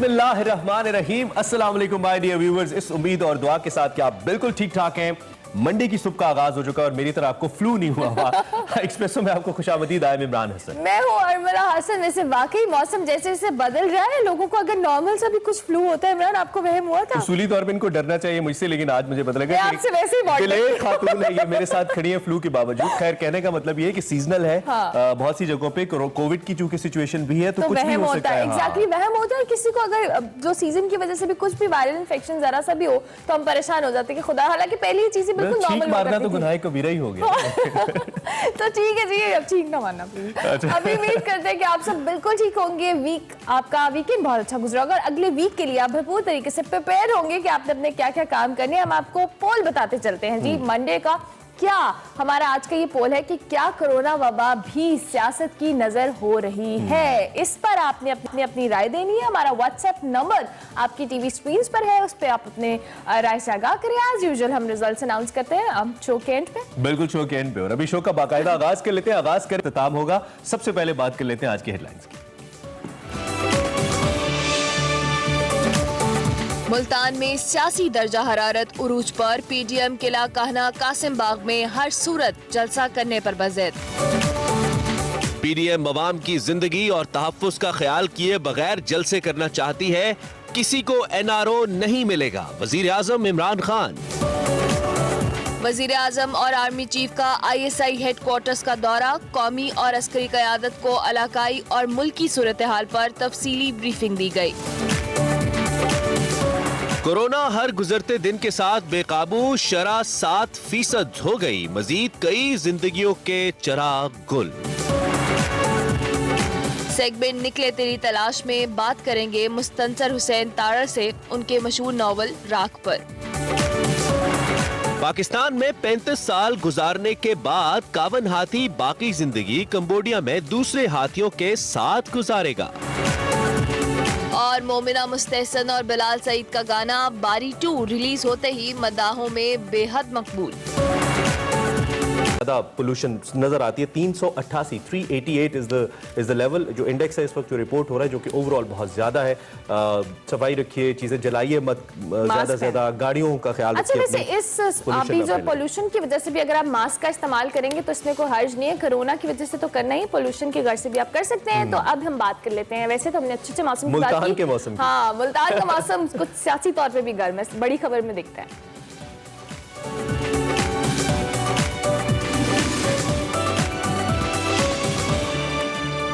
बिस्मिल्लाहिर्रहमानिर्रहीम। अस्सलाम वालेकुम माय डियर व्यूअर्स। इस उम्मीद और दुआ के साथ कि आप बिल्कुल ठीक ठाक हैं। मंडे की सुबह का आगाज हो चुका है और मेरी तरह आपको फ्लू नहीं हुआ हुआ। एक्सप्रेसो में आपको खुशामदीद। I am Imran Hasan. मैं हूँ अरमला हसन। वैसे वाकई मौसम जैसे जैसे बदल रहा है, लोगों को अगर नॉर्मल सा भी कुछ फ्लू होता है, इमरान आपको वहम हुआ था? उसूली तौर पे इनको डरना चाहिए मुझसे, लेकिन आज मुझे पता लगा आपसे वैसे ही दिलेर खातून है, ये मेरे साथ खड़ी है फ्लू के बावजूद। खैर, कहने का मतलब ये है कि सीजनल है। हाँ। बहुत सी जगहों पे कोविड की चूंकि सिचुएशन भी है तो कुछ भी हो सकता है। एग्जैक्टली वहम होता है। किसी को अगर जो सीजन की वजह से भी कुछ भी वायरल इन्फेक्शन जरा सा भी हो तो हम परेशान हो जाते हैं कि खुदा, हालांकि पहले ये चीजें बिल्कुल नॉर्मल तो गुनाह कबीरा ही हो गया। तो ठीक है जी, अब ठीक ना मानना प्लीज। अभी उम्मीद करते हैं कि आप सब बिल्कुल ठीक होंगे। आपका वीकेंड बहुत अच्छा गुजरा होगा और अगले वीक के लिए आप भरपूर तरीके से प्रिपेयर होंगे कि आपने अपने क्या क्या काम करने हैं। हम आपको पोल बताते चलते हैं जी। मंडे का क्या हमारा आज का ये पोल है कि क्या कोरोना वबा भी सियासत की नजर हो रही है? इस पर आपने अपनी राय देनी है। हमारा व्हाट्सएप नंबर आपकी टीवी स्क्रीन पर है, उस पर आप अपने राय से आगाह करें। एज यूजुअल हम रिजल्ट्स अनाउंस करते हैं हम शो के एंड पे। बिल्कुल शो के एंड पे। और अभी शो का बाकायदा आगाज कर लेते हैं। आगाज कर इख्तिताम होगा। सबसे पहले बात कर लेते हैं आज की हेडलाइंस की। मुल्तान में सियासी दर्जा हरारत उरूज पर। पीडीएम किला कहना कासिम बाग में हर सूरत जलसा करने पर बज़िद। पीडीएम अवाम की जिंदगी और तहफ्फुज़ का ख्याल किए बगैर जलसे करना चाहती है, किसी को एनआरओ नहीं मिलेगा, वजीर आजम इमरान खान। वजीर आजम और आर्मी चीफ का ISI हेडक्वार्टर्स का दौरा। कौमी और अस्करी क़यादत को इलाकाई और मुल्की सूरत हाल पर तफसीली ब्रीफिंग दी गई। कोरोना हर गुजरते दिन के साथ बेकाबू, शरह 7% हो गई, मजीद कई जिंदगियों के चिराग गुल। सेगमेंट निकले तेरी तलाश में बात करेंगे मुस्तंसर हुसैन तारड़ से उनके मशहूर नावल राख पर। पाकिस्तान में 35 साल गुजारने के बाद 51 हाथी बाकी जिंदगी कंबोडिया में दूसरे हाथियों के साथ गुजारेगा। और मोमिना मुस्तहसन और बिलाल सईद का गाना बारी 2 रिलीज होते ही मदाहों में बेहद मकबूल। पोल्यूशन नजर आती है 388 388 इज द लेवल जो इंडेक्स है इस वक्त जो रिपोर्ट हो रहा है, जो कि ओवरऑल बहुत ज्यादा है। सफाई रखिए, चीजें जलाइए मत, ज्यादा से ज्यादा गाड़ियों का ख्याल रखिए। अच्छा, वैसे इस अभी जो पोल्यूशन की वजह से भी अगर आप मास्क का इस्तेमाल करेंगे तो इसमें कोई हर्ज नहीं है। कोरोना की वजह से तो करना ही, पोल्यूशन की घर से भी आप कर सकते हैं। तो अब हम बात कर लेते हैं। वैसे तो हमने अच्छे मौसम की बात की। मुल्तान के मौसम। हाँ, मुल्तान का मौसम कुछ सियासी तौर पर भी गर्म है, बड़ी खबर में दिखता है।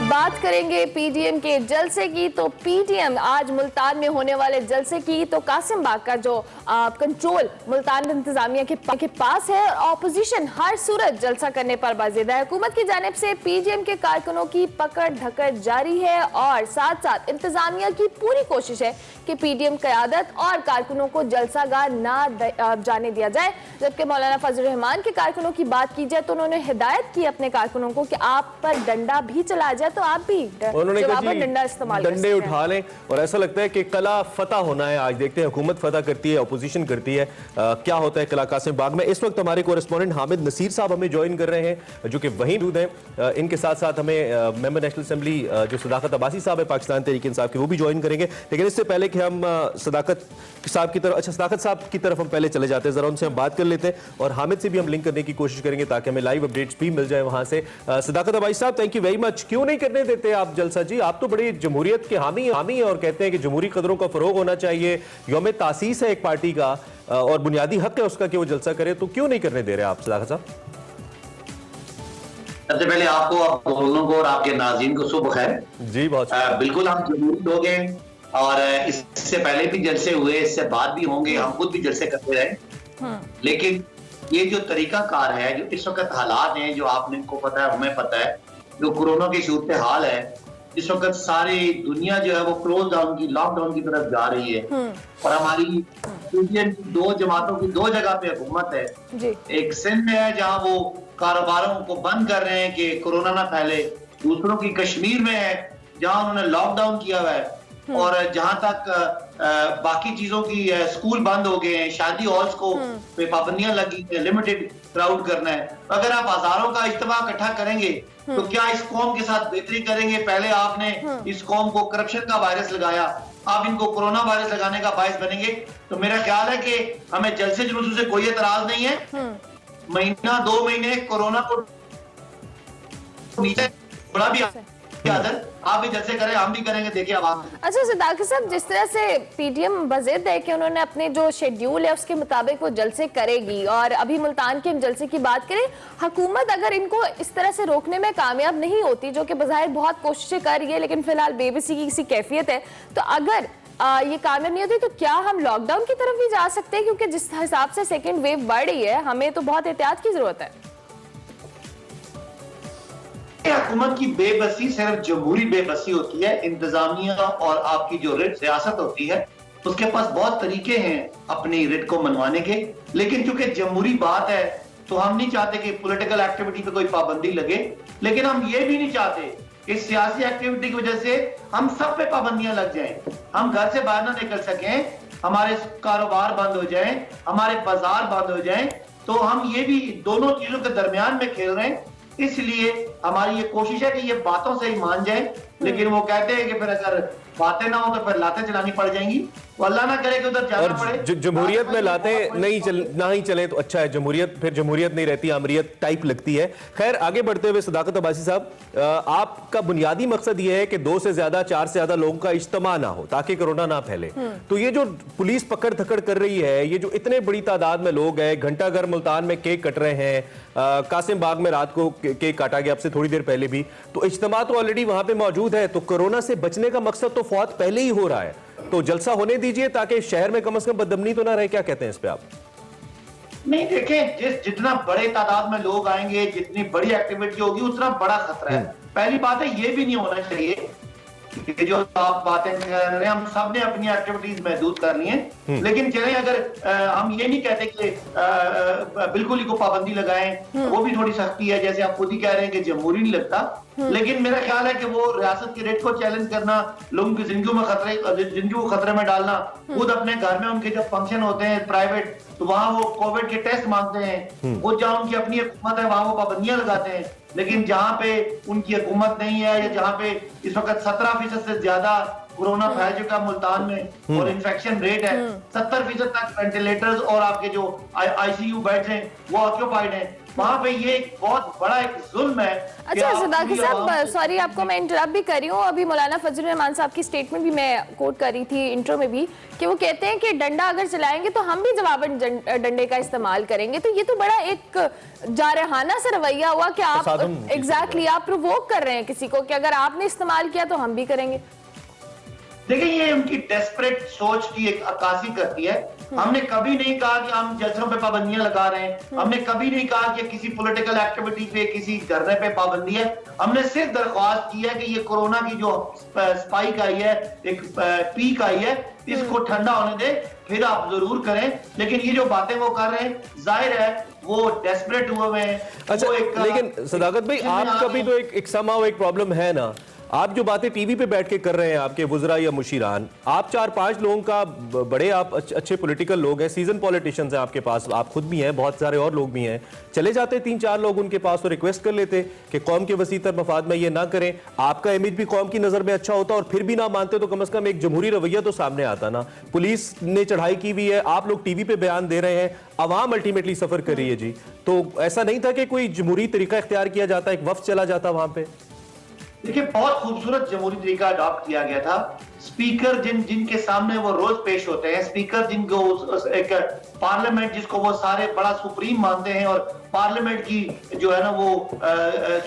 बात करेंगे पीडीएम के जलसे की। तो पीडीएम आज मुल्तान में होने वाले जलसे की तो कासिम बाग का जो कंट्रोल मुल्तान इंतजामिया के पास है और ऑपोजिशन हर सूरत जलसा करने पर बाजिद है। हुकूमत की जानिब से पीडीएम के कारकुनों की पकड़ धकड़ जारी है और साथ साथ इंतजामिया की पूरी कोशिश है कि पीडीएम क़यादत और कारकुनों को जलसागाह ना जाने दिया जाए। जबकि मौलाना फजल रहमान के कारकुनों की बात की जाए तो उन्होंने हिदायत की अपने कारकुनों को कि आप पर डंडा भी चला जाए तो आप भी डंडा इस्तेमाल डंडे उठा लें। और ऐसा लगता है कि कला फतह होना है। आज देखते हैं हुकूमत फतह करती है, अपोजिशन करती है, क्या होता है कला कासिम बाग में। इस वक्त हमारे कोरेस्पोंडेंट हामिद नसीर साहब हमें ज्वाइन कर रहे हैं जो कि वहीं मौजूद हैं। इनके साथ साथ हमें मेंबर नेशनल असेंबली जो सदाकत अब्बासी साहब है पाकिस्तान तहरीक इंसाफ के, वो भी ज्वाइन करेंगे। लेकिन इससे पहले कि हम सदाकत साहब की तरफ, अच्छा सदाकत साहब की तरफ हम पहले चले जाते हैं, जरा उनसे हम बात कर लेते हैं और हामिद से भी हम लिंक करने की कोशिश करेंगे ताकि हमें लाइव अपडेट्स भी मिल जाए वहां से। सदाकत अब्बासी साहब, थैंक यू वेरी मच। क्यों नहीं करने देते आप जलसा जी? आप तो बड़ी जमहूरियत के हामी हैं और कहते हैं कि जमहूरी कदरों का फरोग होना चाहिए, यौम तासीस है एक पार्टी का और बुनियादी हक है उसका कि वो जलसा करे, तो क्यों नहीं करने दे रहे आप सदाकत साहब? सबसे पहले आपको, आप दोनों को और आपके नाज़रीन को सुबह खैर जी। बहुत बिल्कुल हम जमहूरी लोग हैं और इससे पहले भी जलसे हुए, इससे बाद भी होंगे, हम खुद भी जलसे करते रहे। लेकिन ये जो तरीका कार है, जो इस वक्त हालात हैं, जो आपने को पता है, हमें पता है, जो कोरोना की सूरत हाल है, इस वक्त सारी दुनिया जो है वो क्लोज डाउन की, लॉकडाउन की तरफ जा रही है और हमारी दो जमातों की दो जगह पे हुकूमत है जी। एक सिंध में है जहाँ वो कारोबारों को बंद कर रहे हैं कि कोरोना ना फैले, दूसरों की कश्मीर में है जहाँ उन्होंने लॉकडाउन किया हुआ है और जहां तक बाकी चीजों की स्कूल बंद हो गए हैं, शादी हॉल्स को पे पाबंदियां लगी हैं, लिमिटेड क्राउड करना है। अगर आप हजारों का इज्तिमा इकट्ठा करेंगे तो क्या इस कौम के साथ बेहतरी करेंगे? पहले आपने इस कौम को करप्शन का वायरस लगाया, आप इनको कोरोना वायरस लगाने का बायस बनेंगे। तो मेरा ख्याल है कि हमें जलसे जुलूसों से कोई एतराज नहीं है। महीना 2 महीने कोरोना को नीचे बड़ा भी आदत, आप भी जलसे करें, हम भी करेंगे, देखिए अब आप। अच्छा सदाकत साहब, जिस तरह से पीटीएम बज़िद है कि उन्होंने अपने जो शेड्यूल है उसके मुताबिक वो जलसे करेगी, और अभी मुल्तान के हम जलसे की बात करें, हुकूमत अगर इनको इस तरह से रोकने में कामयाब नहीं होती, जो कि बज़ाहिर बहुत कोशिशें कर रही है लेकिन फिलहाल बेबसी की किसी कैफियत है, तो अगर ये कामयाब नहीं होती तो क्या हम लॉकडाउन की तरफ भी जा सकते हैं? क्योंकि जिस हिसाब से सेकेंड वेव बढ़ रही है, हमें तो बहुत एहतियात की जरूरत है। हुकूमत की बेबसी सिर्फ जमहूरी बेबसी होती है। इंतजामिया और आपकी जो रियासत होती है उसके पास बहुत तरीके हैं अपनी रिट को मनवाने के, लेकिन चूंकि जमहूरी बात है तो हम नहीं चाहते कि पॉलिटिकल एक्टिविटी पे कोई पाबंदी लगे, लेकिन हम ये भी नहीं चाहते कि सियासी एक्टिविटी की वजह से हम सब पे पाबंदियां लग जाएं, हम घर से बाहर ना निकल सकें, हमारे कारोबार बंद हो जाएं, हमारे बाजार बंद हो जाएं। तो हम ये भी दोनों चीजों के दरमियान में खेल रहे हैं। इसलिए हमारी ये कोशिश है कि ये बातों से ही मान जाए, लेकिन वो कहते हैं कि फिर अगर बातें ना हो तो फिर लातें चलानी पड़ जाएंगी। वो अल्लाह ना करे कि उधर जाना पड़े। जमहूरियत में लातें ना ही चले तो अच्छा है। जमहूरियत फिर जमहूरियत नहीं रहती, आमरीत टाइप लगती है। खैर, आगे बढ़ते हुए सदाकत अब्बासी साहब, आपका बुनियादी मकसद ये है कि 2 से ज्यादा 4 से ज्यादा लोगों का इज्तिमा ना हो ताकि कोरोना ना फैले। तो ये जो पुलिस पकड़ धकड़ कर रही है, ये जो इतने बड़ी तादाद में लोग हैं, घंटाघर मुल्तान में केक कट रहे हैं, कासिम बाग में रात को केक काटा गया, अब से थोड़ी देर पहले भी, तो इज्तिमा तो ऑलरेडी वहां पे मौजूद है। तो कोरोना से बचने का मकसद तो फौत पहले ही हो रहा है, तो जलसा होने दीजिए ताकि शहर में कम से कम बदअमनी तो ना रहे। क्या कहते हैं इस पे आप? नहीं, देखें, जितना बड़े तादाद में लोग आएंगे, जितनी बड़ी एक्टिविटी होगी, उतना बड़ा खतरा है। पहली बात है, ये भी नहीं होना चाहिए कि जो आप बातें कर रहे हैं, हम सब ने अपनी एक्टिविटीज महदूद करनी है, लेकिन चलें, अगर हम ये नहीं कहते कि बिल्कुल ही को पाबंदी लगाएं, वो भी थोड़ी सख्ती है, जैसे आप खुद ही कह रहे हैं कि जमहूरी नहीं लगता, लेकिन मेरा ख्याल है कि वो रियासत की रेट को चैलेंज करना, लोगों की जिंदगी को खतरे में डालना, खुद अपने घर में उनके जब फंक्शन होते हैं प्राइवेट, तो वहां वो कोविड के टेस्ट मांगते हैं, वो जहां उनकी अपनी हुकूमत है वहां वो पाबंदियां लगाते हैं, लेकिन जहां पे उनकी हुकूमत नहीं है, या जहां पे इस वक्त 17% से ज्यादा कोरोना फैल चुका मुल्तान में और इन्फेक्शन रेट है, 70% तक वेंटिलेटर्स और आपके जो आईसीयू बेड्स हैं वो ऑक्यूपाइड हैं, वहां पे ये एक बहुत बड़ा एक जुल्म है। अच्छा सदाकत साहब, सॉरी आपको मैं इंटरप्ट भी कर रही हूँ। अभी मौलाना फजल रहमान साहब की स्टेटमेंट भी मैं कोट कर रही थी इंट्रो में भी, कि वो कहते हैं कि डंडा अगर चलाएंगे तो हम भी जवाबन डंडे का इस्तेमाल करेंगे। तो ये तो बड़ा एक जारहाना सा रवैया हुआ कि आप एग्जैक्टली आप प्रोवोक कर रहे हैं किसी को कि अगर आपने इस्तेमाल किया तो हम भी करेंगे। देखिए, ये उनकी डेस्परेट सोच की एक अक्कासी करती है। हमने कभी नहीं कहा कि हम जलसों पे पाबंदियां लगा रहे हैं, हमने कभी नहीं कहा कि किसी पॉलिटिकल एक्टिविटी पे, किसी धरने पे पाबंदी है। हमने सिर्फ दरख्वास्त की है कि ये कोरोना की जो स्पाइक आई है, एक पीक आई है, इसको ठंडा होने दे, फिर आप जरूर करें। लेकिन ये जो बातें वो कर रहे हैं, जाहिर है वो डेस्परेट हुए हैं। अच्छा, लेकिन सदाकत भाई, आपका भी तो एक समाव एक प्रॉब्लम है ना। आप जो बातें टीवी पे बैठ के कर रहे हैं, आपके वुज़रा या मुशीरान, आप 4-5 लोगों का बड़े, आप अच्छे पॉलिटिकल लोग हैं, सीजन पॉलिटिशियंस हैं आपके पास, आप खुद भी हैं, बहुत सारे और लोग भी हैं, चले जाते 3-4 लोग उनके पास और रिक्वेस्ट कर लेते कि कौम के वसीतर मफाद में ये ना करें, आपका इमेज भी कौम की नजर में अच्छा होता, और फिर भी ना मानते तो कम से कम एक जमहूरी रवैया तो सामने आता ना। पुलिस ने चढ़ाई की हुई है, आप लोग टीवी पे बयान दे रहे हैं, अवाम अल्टीमेटली सफर कर रही है जी। तो ऐसा नहीं था कि कोई जमहूरी तरीका इख्तियार किया जाता, एक वफ्द चला जाता वहां पे? देखिए, बहुत खूबसूरत जमहूरी तरीका अडॉप्ट किया गया था। स्पीकर जिनके सामने वो रोज पेश होते हैं, स्पीकर जिनको एक पार्लियामेंट जिसको वो सारे बड़ा सुप्रीम मानते हैं, और पार्लियामेंट की जो है ना वो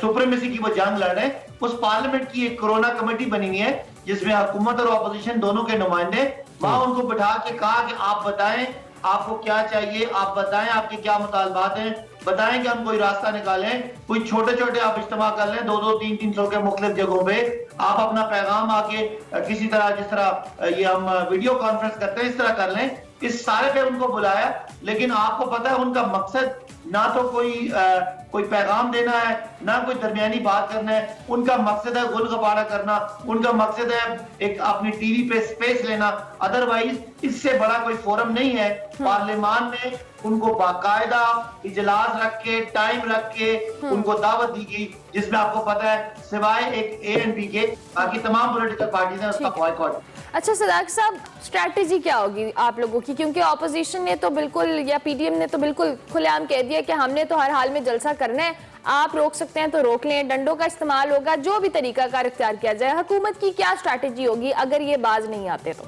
सुप्रीमेसी की वो जंग लड़ रहे हैं, उस पार्लियामेंट की एक कोरोना कमेटी बनी हुई है जिसमें हुकूमत और अपोजिशन दोनों के नुमाइंदे, वहां उनको बिठा के कहा कि आप बताएं आपको क्या चाहिए, आप बताएं आपके क्या मुतालबात हैं, बताएं कि हम कोई रास्ता निकालें, कोई छोटे छोटे आप इस्तेमाल कर लें, 200-300 के मुख्तलिफ जगहों पे आप अपना पैगाम आके किसी तरह, जिस तरह ये हम वीडियो कॉन्फ्रेंस करते हैं, इस तरह कर लें। इस सारे पे उनको बुलाया, लेकिन आपको पता है उनका मकसद ना तो कोई पैगाम देना है, ना कोई दरमियानी बात करना है, उनका मकसद है गुल गपाड़ा करना, उनका मकसद है एक अपनी टीवी पे स्पेस लेना। अदरवाइज इससे बड़ा कोई फोरम नहीं है। पार्लियामान में उनको बाकायदा इजलास रख के, टाइम रख के उनको दावत दी गई, जिसमें आपको पता है सिवाय एक ANP के बाकी तमाम पॉलिटिकल पार्टीज हैं उसका बॉयकॉट। अच्छा सदाक साहब, स्ट्रैटेजी क्या होगी आप लोगों की, क्योंकि ऑपोजिशन ने तो बिल्कुल या पीडीएम ने तो बिल्कुल खुलेआम कह दिया कि हमने तो हर हाल में जलसा करना है, आप रोक सकते हैं तो रोक लें, डंडों का इस्तेमाल होगा, जो भी तरीका कार इख्तियार किया जाए। हुकूमत की क्या स्ट्रैटेजी होगी अगर ये बाज नहीं आते तो?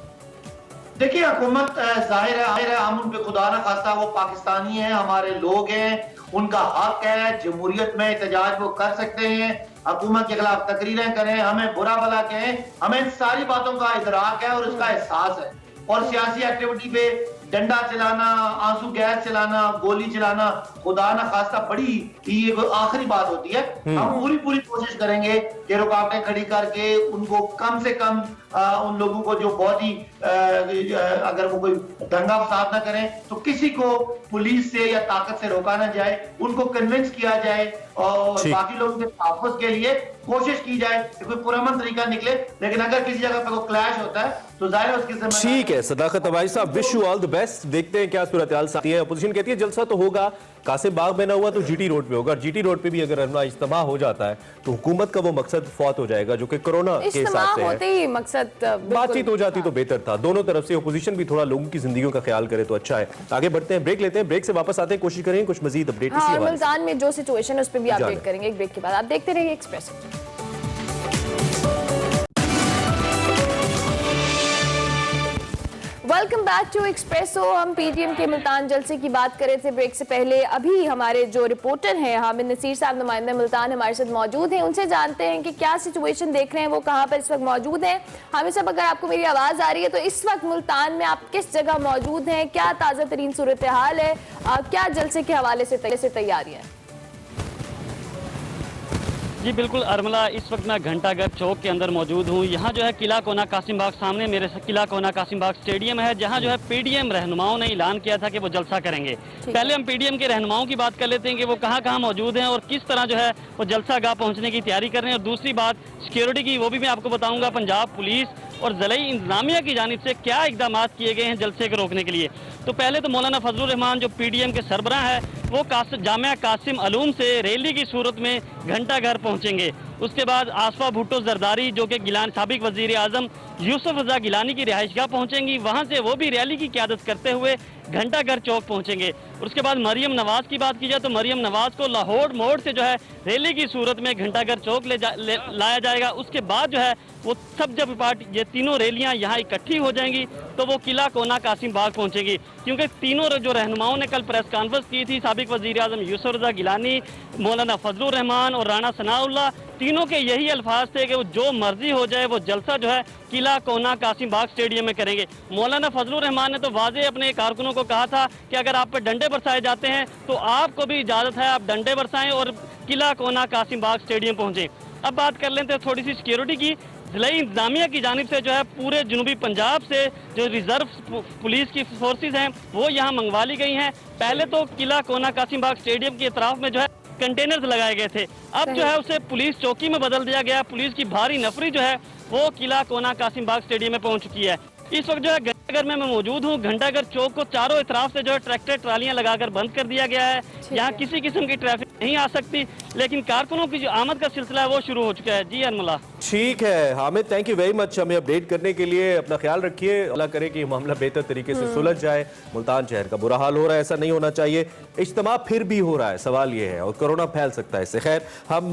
देखिए, हुकूमत जाहिर है हम उन पे खुदा न खास्ता, वो पाकिस्तानी हैं, हमारे लोग हैं, उनका हक है, जमहूरियत में एहतजाज वो कर सकते हैं, हुकूमत के खिलाफ तकरीरें करें, हमें बुरा भला कहें, हमें इन सारी बातों का इदराक है और उसका एहसास है। और सियासी एक्टिविटी पे डंडा चलाना, आंसू गैस चलाना, गोली चलाना खुदा न खास्ता बड़ी ये आखिरी बात होती है। हम पूरी कोशिश करेंगे कि रुकावटें खड़ी करके उनको कम से कम उन लोगों को जो बहुत ही अगर वो कोई दंगा फसाद ना करें तो किसी को पुलिस से या ताकत से रोका ना जाए, उनको कन्विंस किया जाए और बाकी लोगों के तहफ़्फ़ुज़ के लिए कोशिश की जाए कि कोई पुरअमन तरीका निकले। लेकिन अगर किसी जगह पे कोई क्लैश होता है तो जाहिर है उसकी जिम्मेदारी। ठीक है सदाकत अबाई साहब, wish you all the best. देखते हैं क्या सूरत हाल आती है। अपोजिशन कहती है जलसा तो होगा, कासिम बाग में ना हुआ तो जीटी रोड पे होगा, और जीटी रोड पे भी अगर इज्तिमा हो जाता है तो हुकूमत का वो मकसद फौत हो जाएगा जो कि कोरोना के हिसाब से होते ही मकसद बातचीत हो जाती तो बेहतर था। दोनों तरफ से अपोजिशन भी थोड़ा लोगों की जिंदगियों का ख्याल करे तो अच्छा है। आगे बढ़ते हैं, ब्रेक लेते हैं, ब्रेक से वापस आते हैं, कोशिश करेंगे कुछ मजीद अपडेट इसी हवाले से। मुल्तान में जो सिचुएशन है उस पर भी अपडेट करेंगे एक ब्रेक के बाद। आप देखते रहिए Express. Welcome back to Expresso. हम पीटीएम के मुल्तान जलसे की बात कर रहे थे ब्रेक से पहले। अभी हमारे जो रिपोर्टर हैं हामिद नसीर साहब, नुमाइंदा मुल्तान, हमारे साथ मौजूद हैं। उनसे जानते हैं कि क्या सिचुएशन देख रहे हैं, वो कहाँ पर इस वक्त मौजूद हैं। हामिद साहब, अगर आपको मेरी आवाज़ आ रही है तो इस वक्त मुल्तान में आप किस जगह मौजूद हैं, क्या ताज़ा तरीन सूरत हाल है, क्या जलसे के हवाले से तैयारी है? जी बिल्कुल अरमला, इस वक्त मैं घंटाघर चौक के अंदर मौजूद हूँ। यहाँ जो है किला कोना कासिम बाग, सामने मेरे किला कोना कासिम बाग स्टेडियम है, जहाँ जो है पीडीएम रहनुमाओं ने ऐलान किया था कि वो जलसा करेंगे। पहले हम पीडीएम के रहनुमाओं की बात कर लेते हैं कि वो कहाँ कहाँ मौजूद हैं और किस तरह जो है वो जलसा गाह पहुँचने की तैयारी कर रहे हैं। और दूसरी बात सिक्योरिटी की, वो भी मैं आपको बताऊँगा। पंजाब पुलिस और ज़िले इंतजामिया की जानिब से क्या इकदाम किए गए हैं जलसे को रोकने के लिए। तो पहले तो मौलाना फजलुर रहमान जो पीडीएम के सरबराह है वो जामिया कासिम अलूम से रैली की सूरत में घंटाघर पहुंचेंगे। उसके बाद आसफा भुट्टो जरदारी जो कि साबिक वजीर आजम यूसुफ रजा गिलानी की रिहाइशगाह पहुंचेंगी, वहां से वो भी रैली की क़यादत करते हुए घंटाघर चौक पहुंचेंगे। उसके बाद मरियम नवाज की बात की जाए तो मरियम नवाज को लाहौर मोड़ से जो है रैली की सूरत में घंटाघर चौक लाया जाएगा। उसके बाद जो है वो सब जब ये तीनों रैलियां यहाँ इकट्ठी हो जाएंगी तो वो किला कोना कासिम बाग पहुंचेगी, क्योंकि तीनों जो रहनुमाओं ने कल प्रेस कॉन्फ्रेंस की थी, साबिक वजीर आजम यूसुफ रजा गिलानी, मौलाना फजलुर रहमान और राना सनाउल्लाह, तीनों के यही अल्फाज थे कि वो जो मर्जी हो जाए वो जलसा जो है किला कोना कासिम बाग स्टेडियम में करेंगे। मौलाना फजलुर रहमान ने तो वाज़े अपने कारकुनों को कहा था कि अगर आप पर डंडे बरसाए जाते हैं तो आपको भी इजाज़त है, आप डंडे बरसाएं और किला कोना कासिम बाग स्टेडियम पहुँचें। अब बात कर लेते हैं थोड़ी सी सिक्योरिटी की। ज़िला इंतजामिया की जानिब से जो है पूरे जनूबी पंजाब से जो रिजर्व पुलिस की फोर्सेज हैं वो यहाँ मंगवा ली गई हैं। पहले तो किला कोना कासिम बाग स्टेडियम के अतराफ में जो है कंटेनर्स लगाए गए थे, अब जो है उसे पुलिस चौकी में बदल दिया गया। पुलिस की भारी नफरी जो है वो किला कोना कासिम बाग स्टेडियम में पहुंच चुकी है। इस वक्त जो है घंटाघर में मैं मौजूद हूँ। घंटाघर चौक को चारों तरफ से जो है ट्रैक्टर ट्रालियां लगाकर बंद कर दिया गया है। यहाँ किसी किस्म की ट्रैफिक नहीं आ सकती, लेकिन कारकुनों की जो आमद का सिलसिला है वो शुरू हो चुका है। जी अनमला। ठीक है Hamid, thank you very much हमें अपडेट करने के लिए। अपना ख्याल रखिए, अल्लाह करे कि मामला बेहतर तरीके से सुलझ जाए। मुल्तान शहर का बुरा हाल हो रहा है, ऐसा नहीं होना चाहिए। इज्तिमा फिर भी हो रहा है, सवाल ये है, और कोरोना फैल सकता है इससे। खैर, हम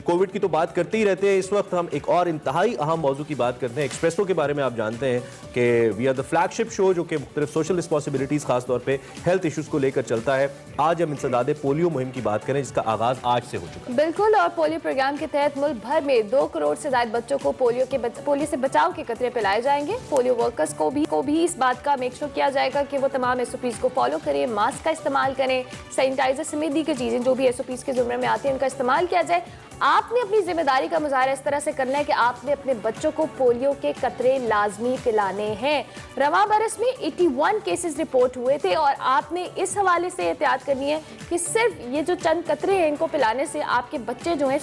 कोविड की तो बात करते ही रहते हैं। इस वक्त हम एक और इंतहाई अहम मौजू की बात करते हैं। एक्सप्रेसो के बारे में आप जानते हैं कि we are the flagship show जो कि मुख्तलिफ सोशल रिस्पॉन्सिबिलिटीज खासतौर पर हेल्थ इशूज़ को लेकर चलता है। आज हम इंसदादे पोलियो मुहिम की बात करें जिसका आगाज आज से हो चुका है। बिल्कुल, और पोलियो प्रोग्राम के तहत मुल्क भर में 2 करोड़ से ज्यादा बच्चों को पोलियो से बचाव के कतरे पिलाए जाएंगे। पोलियो वर्कर्स को भी इस बात का मेक श्योर किया जाएगा कि वो तमाम एसओपीज को फॉलो करें, मास्क का इस्तेमाल करें, सैनिटाइजर समेत दी की चीजें जो भी एसओपीज के जुम्मे में आती हैं उनका इस्तेमाल किया जाए। आपने अपनी जिम्मेदारी का मुजाहरा इस तरह से करना है कि आपने अपने बच्चों को पोलियो के कतरे लाजमी पिलाने हैं। रवा बरस में 81 केसेस रिपोर्ट हुए थे और आपने इस हवाले से एहतियात करनी है कि सिर्फ ये जो चंद कतरे हैं इनको पिलाने हवाले से आपके बच्चे जो है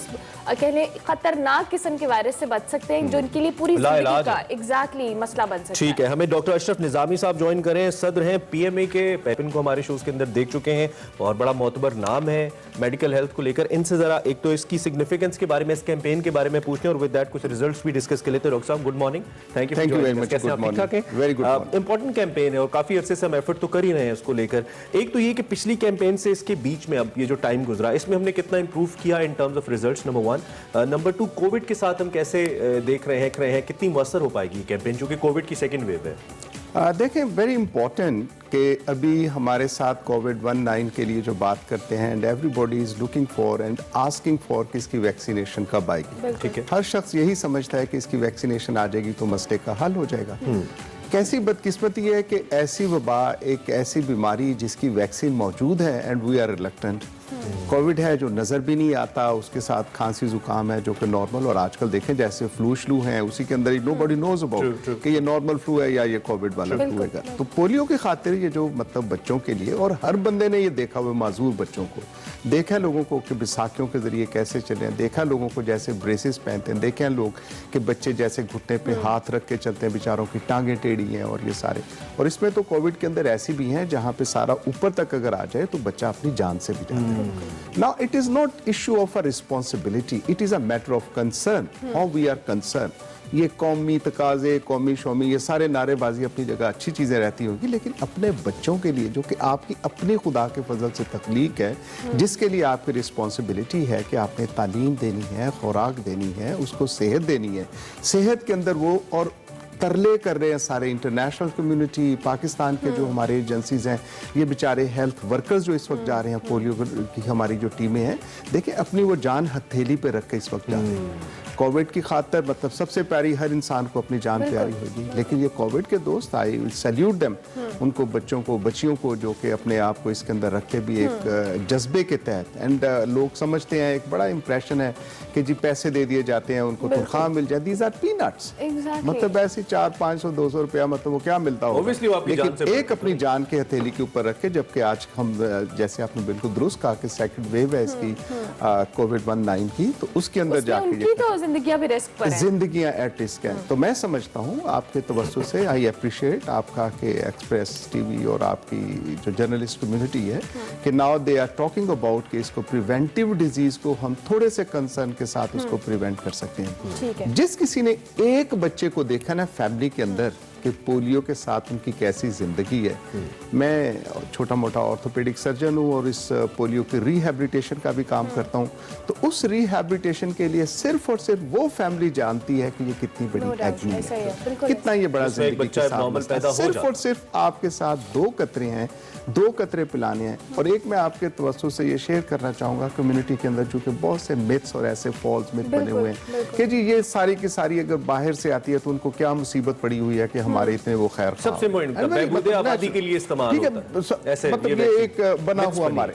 कह लें खतरनाक किस्म के वायरस से बच सकते हैं, जो इनके लिए पूरी जिंदगी का एग्जैक्टली मसला बन सकता है। ठीक है, हमें डॉक्टर अशरफ निजामी साहब ज्वाइन करें, सदर हैं पीएमए के, पैपिन को हमारे शोज के अंदर देख चुके हैं और बड़ा मोतबर नाम है मेडिकल हेल्थ को लेकर। इनसे जरा एक तो इसकी सिग्निफिकेंस के बारे में, इस कैंपेन के बारे में पूछते हैं और विद दैट कुछ रिजल्ट्स भी डिस्कस कर लेते हैं। डॉक्टर साहब good morning, thank you very much. Very good. Important campaign है और काफी अरसे से हम एफर्ट तो कर ही रहे हैं उसको लेकर। एक तो ये कि पिछली कैंपेन से इसके बीच में अब ये जो टाइम गुजरा, इसमें हमने कितना इंप्रूव किया in terms of results, number 1। Number 2, Covid के साथ हम कैसे देख रहे हैं, कितनी मुअस्सर हो पाएगी ये कैंपेन, क्योंकि कोविड की सेकंड वेव है। देखें, वेरी इंपॉर्टेंट कि अभी हमारे साथ कोविड-19 के लिए जो बात करते हैं and everybody is looking for and asking for कि इसकी वैक्सीनेशन कब आएगी। ठीक है, हर शख्स यही समझता है कि इसकी वैक्सीनेशन आ जाएगी तो मसले का हल हो जाएगा। कैसी बदकिस्मती है कि ऐसी वबा, एक ऐसी बीमारी जिसकी वैक्सीन मौजूद है and we are reluctant. Covid है जो नज़र भी नहीं आता, उसके साथ खांसी जुकाम है जो कि नॉर्मल, और आजकल देखें जैसे फ्लू है उसी के अंदर ही नोबडी नोज अबाउट कि ये नॉर्मल फ्लू है या ये कोविड वाला फ्लू है। तो पोलियो की खातिर ये जो मतलब बच्चों के लिए, और हर बंदे ने ये देखा हुआ माजूर बच्चों को, देखा लोगों को कि बैसाखियों के जरिए कैसे चले, देखा लोगों को जैसे ब्रेसेस पहनते हैं, देखे लोग कि बच्चे जैसे घुटने पे हाथ रख के चलते हैं, बेचारों की टांगें टेढ़ी हैं और ये सारे। और इसमें तो कोविड के अंदर ऐसी भी हैं जहाँ पे सारा ऊपर तक अगर आ जाए तो बच्चा अपनी जान से भी जाता है। Now it is not issue of a responsibility, it is a matter of concern, how we are concerned. ये कौमी तकाजे, कौमी शौमी, ये सारे नारेबाजी अपनी जगह अच्छी चीज़ें रहती होंगी, लेकिन अपने बच्चों के लिए जो कि आपकी अपनी खुदा के फजल से तख्लीक है, जिसके लिए आपकी रिस्पॉन्सिबिलिटी है कि आपने तालीम देनी है, खुराक देनी है, उसको सेहत देनी है। सेहत के अंदर वो और तरले कर रहे हैं सारे इंटरनेशनल कम्युनिटी, पाकिस्तान के जो हमारे एजेंसीज हैं, ये बेचारे हेल्थ वर्कर्स जो इस वक्त जा रहे हैं, पोलियो की हमारी जो टीमें हैं, देखिए अपनी वो जान हथेली पे रख के इस वक्त जा रहे हैं। कोविड की खातर मतलब सबसे प्यारी हर इंसान को अपनी जान प्यारी होगी, लेकिन ये कोविड के दोस्त आई सैल्यूट देम, उनको बच्चों को, बच्चियों को जो कि अपने आप को इसके अंदर रखते भी एक जज्बे के तहत। एंड लोग समझते हैं, एक बड़ा इंप्रेशन है कि जी पैसे दे दिए जाते हैं उनको, तनख्वाह मिल जाए, दीज आर पीनट्स। मतलब ऐसे 400-500-200 रुपया मतलब वो क्या मिलता होगा, लेकिन एक अपनी जान के हथेली के ऊपर रख के। जबकि आज हम जैसे आपने बिल्कुल दुरुस्त कहा कि सेकंड वेव है इसकी कोविड-19 की, तो उसके अंदर जाके जिंदगियां एट रिस्क हैं। तो मैं समझता हूं आपके तवज्जो से, आई अप्रिशिएट आपका कि एक्सप्रेस टीवी और आपकी जो जर्नलिस्ट कम्युनिटी है कि now they are talking about कि इसको प्रिवेंटिव डिजीज को हम थोड़े से कंसर्न के साथ उसको प्रिवेंट कर सकते हैं। जिस किसी ने एक बच्चे को देखा ना फैमिली के अंदर कि पोलियो के साथ उनकी कैसी जिंदगी है, मैं छोटा मोटा ऑर्थोपेडिक सर्जन हूँ और इस पोलियो की रिहैबिलिटेशन का भी काम करता हूँ, तो उस रिहैबिलिटेशन के लिए सिर्फ और सिर्फ वो फैमिली जानती है कि ये कितनी बड़ी एग्नी है, कितना ये बड़ा जिंदगी के साथ। सिर्फ और सिर्फ आपके साथ 2 कतरे हैं, 2 कतरे पिलाने हैं। और एक मैं आपके तवज्जो से ये शेयर करना चाहूँगा कम्युनिटी के अंदर, चूँकि बहुत से मिथ्स और ऐसे फॉल्स मिथ बने हुए हैं कि जी ये सारी की सारी अगर बाहर से आती है तो उनको क्या मुसीबत पड़ी हुई है कि हमारे इतने वो खैर सबसे आबादी के लिए इस्तेमाल होता है। ऐसे मतलब ये एक बना हुआ हमारे,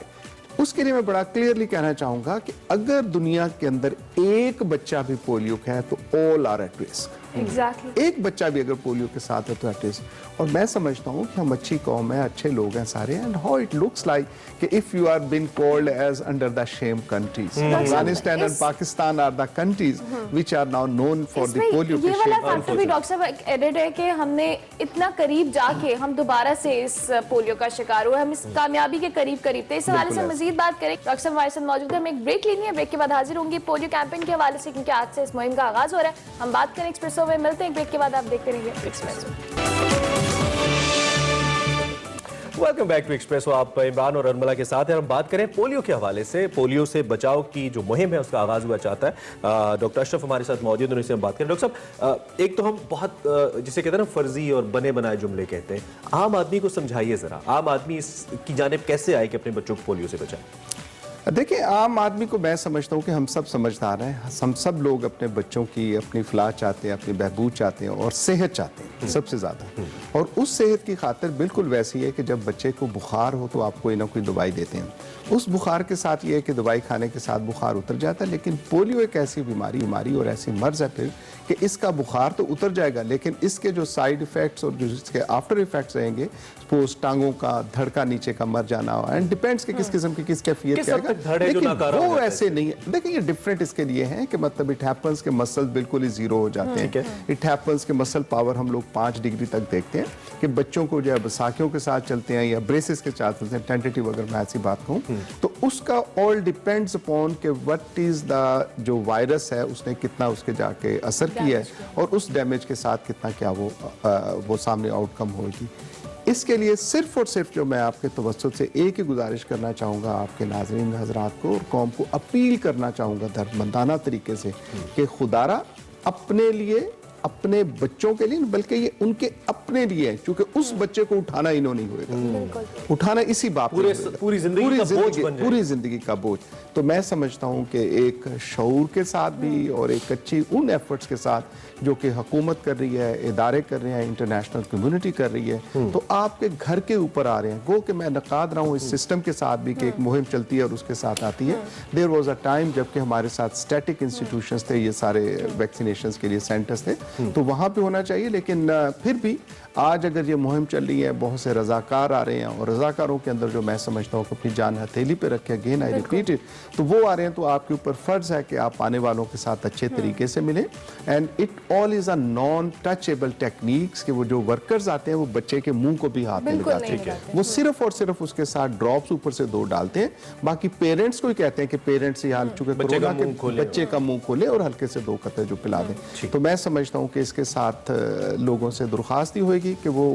उसके लिए मैं बड़ा क्लियरली कहना चाहूंगा कि अगर दुनिया के अंदर एक बच्चा भी पोलियो का है तो ऑल आर एट रिस्क। एक बच्चा भी अगर पोलियो के साथ है तो एट रिस्क। और मैं समझता हूँ कि हम अच्छी कौम है, अच्छे लोग हैं सारे, and how it looks like कि if you are been called as under the same countries, Afghanistan and Pakistan are the countries which are now known for the polio के शेम। ये वाला फैक्टर भी डॉक्टर साहब एडेड है कि हमने इतना करीब जाके हम दोबारा से इस पोलियो का शिकार हुए, हम इस कामयाबी के करीब थे। इस हवाले से मजीद बात करें, डॉक्टर साहब हमारे साथ मौजूद है। हम एक ब्रेक लेनी है, ब्रेक के बाद हाजिर होंगे पोलियो कैंपेन के हवाले से, क्योंकि आज से इस मुहिम का आगाज हो रहा है। हम बात करें एक्सप्रेसो में, मिलते हैं ब्रेक के बाद, आप देखते रहिए Expresso. Welcome back to Expresso. आप इमरान और अरमला के साथ हैं। हम बात करें पोलियो के हवाले से, पोलियो से बचाव की जो मुहिम है उसका आगाज हुआ चाहता है। डॉक्टर अशरफ हमारे साथ मौजूद हैं, उनसे हम बात करें। डॉक्टर साहब, एक तो हम बहुत जिसे कहते हैं ना फर्जी और बने बनाए जुमले कहते हैं, आम आदमी को समझाइए जरा, आम आदमी इसकी जानिब कैसे आए कि अपने बच्चों को पोलियो से बचाए। देखिए, आम आदमी को मैं समझता हूँ कि हम सब समझदार हैं, हम सब लोग अपने बच्चों की अपनी फलाह चाहते हैं, अपनी बहबूद चाहते हैं और सेहत चाहते हैं सबसे ज़्यादा। और उस सेहत की खातिर बिल्कुल वैसी है कि जब बच्चे को बुखार हो तो आप कोई ना कोई दवाई देते हैं। उस बुखार के साथ ये है कि दवाई खाने के साथ बुखार उतर जाता है, लेकिन पोलियो एक ऐसी बीमारी और ऐसी मर्ज है फिर कि इसका बुखार तो उतर जाएगा, लेकिन इसके जो साइड इफ़ेक्ट्स और जो इसके आफ्टर इफ़ेक्ट्स रहेंगे, सपोज टांगों का, धड़ का नीचे का मर जाना, एंड डिपेंड्स कि किस किस्म की किस कैफियत क्या है। ना, धड़ है जो लेकिन नाकारा हो वो जाता है। ऐसे नहीं है। देखिए ये डिफरेंट इसके लिए है कि मतलब इट हैपेंस के मसल बिल्कुल ही जीरो हो जाते हैं। इट हैपेंस के मसल पावर हम लोग 5 डिग्री तक देखते हैं कि बच्चों को जो है बैसाखियों के साथ चलते हैं या ब्रेसेस के साथ चलते हैं, टेंटेटिव अगर मैं ऐसी बात कहूँ, तो उसका ऑल डिपेंड्स अपॉन कि व्हाट इज द जो वायरस है उसने कितना उसके जाके असर किया है और उस डैमेज के साथ कितना क्या वो सामने आउटकम होगी। इसके लिए सिर्फ और सिर्फ जो मैं आपके तवज्जुह से एक ही गुजारिश करना चाहूँगा आपके नाज़रीन हज़रात को और कौम को अपील करना चाहूँगा दर्दमंदाना तरीके से कि खुदारा अपने लिए, अपने बच्चों के लिए, बल्कि ये उनके अपने लिए है, क्योंकि उस बच्चे को उठाना इन्होंने नहीं होगा, उठाना इसी बाप ने होगा। पूरी जिंदगी का बोझ बन जाएगा। पूरी जिंदगी का बोझ। तो मैं समझता हूँ कि एक शऊर के साथ भी और एक अच्छी उन एफर्ट्स के साथ जो कि हुकूमत कर रही है, इदारे कर रहे हैं, इंटरनेशनल कम्युनिटी कर रही है, तो आपके घर के ऊपर आ रहे हैं। गो कि मैं नकाद रहा हूँ इस सिस्टम के साथ भी कि एक मुहिम चलती है और उसके साथ आती है। देयर वाज अ टाइम जबकि हमारे साथ स्टैटिक इंस्टीट्यूशंस थे, ये सारे वैक्सीनेशंस के लिए सेंटर्स थे, तो वहाँ पे होना चाहिए। लेकिन फिर भी आज अगर ये मुहिम चल रही है, बहुत से रजाकार आ रहे हैं और रजाकारों के अंदर जो मैं समझता हूँ कि अपनी जान हथेली पे रखे, अगेन आई रिपीट इट, तो वो आ रहे हैं, तो आपके ऊपर फर्ज है कि आप आने वालों के साथ अच्छे तरीके से मिलें। And it all is a non touchable techniques कि वो जो वर्कर्स आते हैं वो बच्चे के मुंह को भी हाथ में बिल्कुल लगाते नहीं हैं, लगाते। वो सिर्फ और सिर्फ उसके साथ ड्रॉप्स ऊपर से 2 डालते हैं। बाकी पेरेंट्स को ही कहते हैं कि पेरेंट्स ये हाल चुके बच्चे का कोरोना मुंह के खोले। बच्चे का मुंह खोले और हल्के से 2 कतरे जो पिला दें। तो मैं समझता हूँ कि इसके साथ लोगों से दरख्वास्त ही होगी कि वो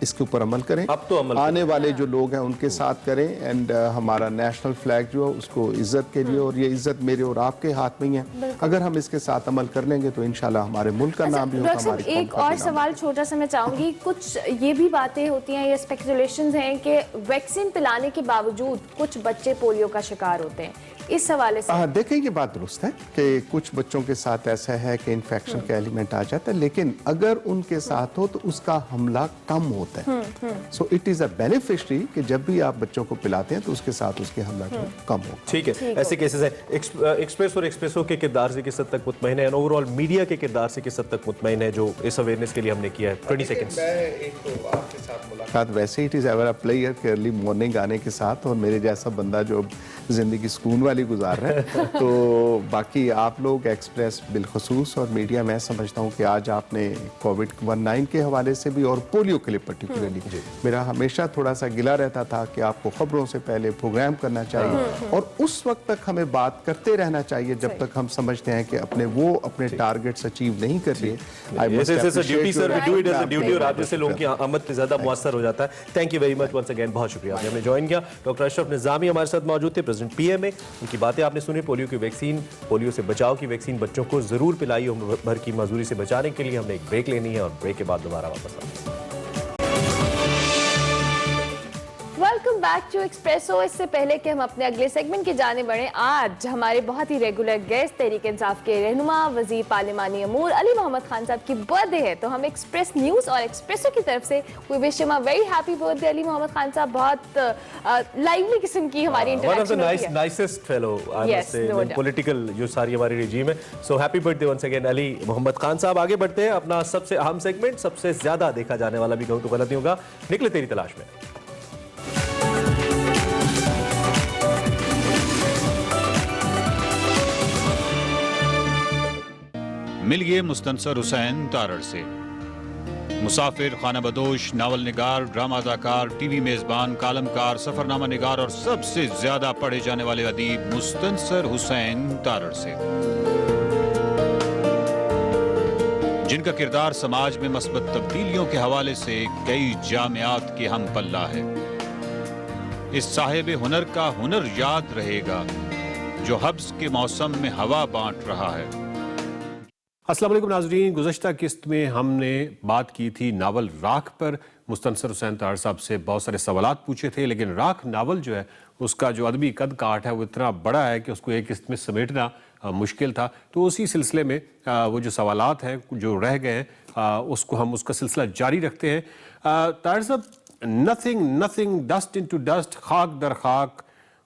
इसके ऊपर अमल करें। अब तो अमल आने वाले जो लोग हैं उनके साथ करें। एंड हमारा नेशनल फ्लैग जो है उसको इज्जत के लिए, और ये इज्जत मेरे और आपके हाथ में ही है। अगर हम इसके साथ अमल कर लेंगे तो इंशाल्लाह हमारे मुल्क का नाम भी होगा, डॉक्टर साहब, हमारी कौम एक का और भी नाम सवाल छोटा सा मैं चाहूंगी। कुछ ये भी बातें होती हैं, ये स्पेकुलेशंस हैं कि वैक्सीन पिलाने के बावजूद कुछ बच्चे पोलियो का शिकार होते हैं। इस हवाले से देखें, ये बात दुरुस्त है कि कुछ बच्चों के साथ ऐसा है कि इन्फेक्शन का एलिमेंट आ जाता है, लेकिन अगर उनके साथ हो तो उसका हमला कम होता है। So it is a beneficiary कि जब भी आप बच्चों को पिलाते हैं तो उसके साथ उसके हमला जो है कम हो। ठीक है, ऐसे केसेस हैं। एक्सप्रेस और एक्सप्रेसो के किरदार से किस हद तक मुतमईन है, ओवरऑल मीडिया के किरदार से किस हद तक मुतमईन है जो इस अवेयरनेस के लिए हमने किया है? 20 सेकंड्स। मैं एक तो आपके साथ मुलाकात वैसे it is ever a player के अर्ली मॉर्निंग आने के साथ, और मेरे जैसा बंदा जो जिंदगी सुकून वाली गुजार रहा है। तो बाकी आप लोग एक्सप्रेस बिलखसूस और मीडिया, मैं समझता हूँ कि आज आपने कोविड-19 के हवाले से भी और पोलियो के लिए पर्टिकुलरली, मेरा हमेशा थोड़ा सा गिला रहता था कि आपको खबरों से पहले प्रोग्राम करना चाहिए और उस वक्त तक हमें बात करते रहना चाहिए जब तक हम समझते हैं कि अपने टारगेट्स अचीव नहीं कर लिए। Duty sir, we do it as a duty, और आप जैसे लोगों की आमद पे ज्यादा मुअस्सर हो जाता है। Thank you very much once again, बहुत शुक्रिया आपने हमें ज्वाइन किया। डॉक्टर अशरफ निजामी हमारे साथ मौजूद थे, प्रेसिडेंट पीएमए। उनकी बातें आपने सुनी। पोलियो की वैक्सीन, पोलियो से बचाव की वैक्सीन बच्चों को जरूर पिलाई, उम्र भर की मजदूरी से बचाने के लिए। हमने एक ब्रेक लेनी है और ब्रेक के बाद दोबारा वापस आएंगे। Welcome back to Expresso. इससे पहले कि हम अपने अगले सेगमेंट की जाने बढ़े, आज हमारे बहुत ही रेगुलर गेस्ट तहरीक इंसाफ के रहनुमा वजीर पार्लिमानी अमूर अली मोहम्मद खान साहब की बर्थडे है, तो हम एक्सप्रेस न्यूज और एक्सप्रेसो की तरफ से we wish him a very happy birthday Ali Mohammad Khan Sahab. बहुत लाइवली किस्म की हमारी इंटरेक्शन होती है। Nicest fellow I must say political जो सारी हमारी रिजीम है। So happy birthday once again Ali Mohammad Khan Sahab. आगे बढ़ते हैं, अपना सबसे अहम सेगमेंट, सबसे ज्यादा देखा जाने वाला भी कहूं तो गलत नहीं होगा, निकले तेरी तलाश में। मिलिए मुस्तनसर हुसैन तारड़ से। मुसाफिर, खाना बदोश, नावल निगार, ड्रामा अदाकार, टीवी मेजबान, कालमकार, सफरनामा निगार और सबसे ज्यादा पढ़े जाने वाले अदीब मुस्तनसर हुसैन तारड़ से, जिनका किरदार समाज में मस्बत तब्दीलियों के हवाले से कई जामियात के हम पल्ला है। इस साहिब हुनर का हुनर याद रहेगा जो हब्स के मौसम में हवा बांट रहा है। अस्सलाम वालेकुम नाज़रीन, गुज़श्ता किस्त में हमने बात की थी नावल राख पर। मुस्तनसर हुसैन तारड़ साहब से बहुत सारे सवालात पूछे थे, लेकिन राख नावल जो है उसका जो अदबी कद काठ है वो इतना बड़ा है कि उसको एक किस्त में समेटना मुश्किल था। तो उसी सिलसिले में वो जो सवालात हैं जो रह गए हैं उसको हम उसका सिलसिला जारी रखते हैं। तारड़ साहब, नथिंग डस्ट इनटू डस्ट, खाक दर खाक,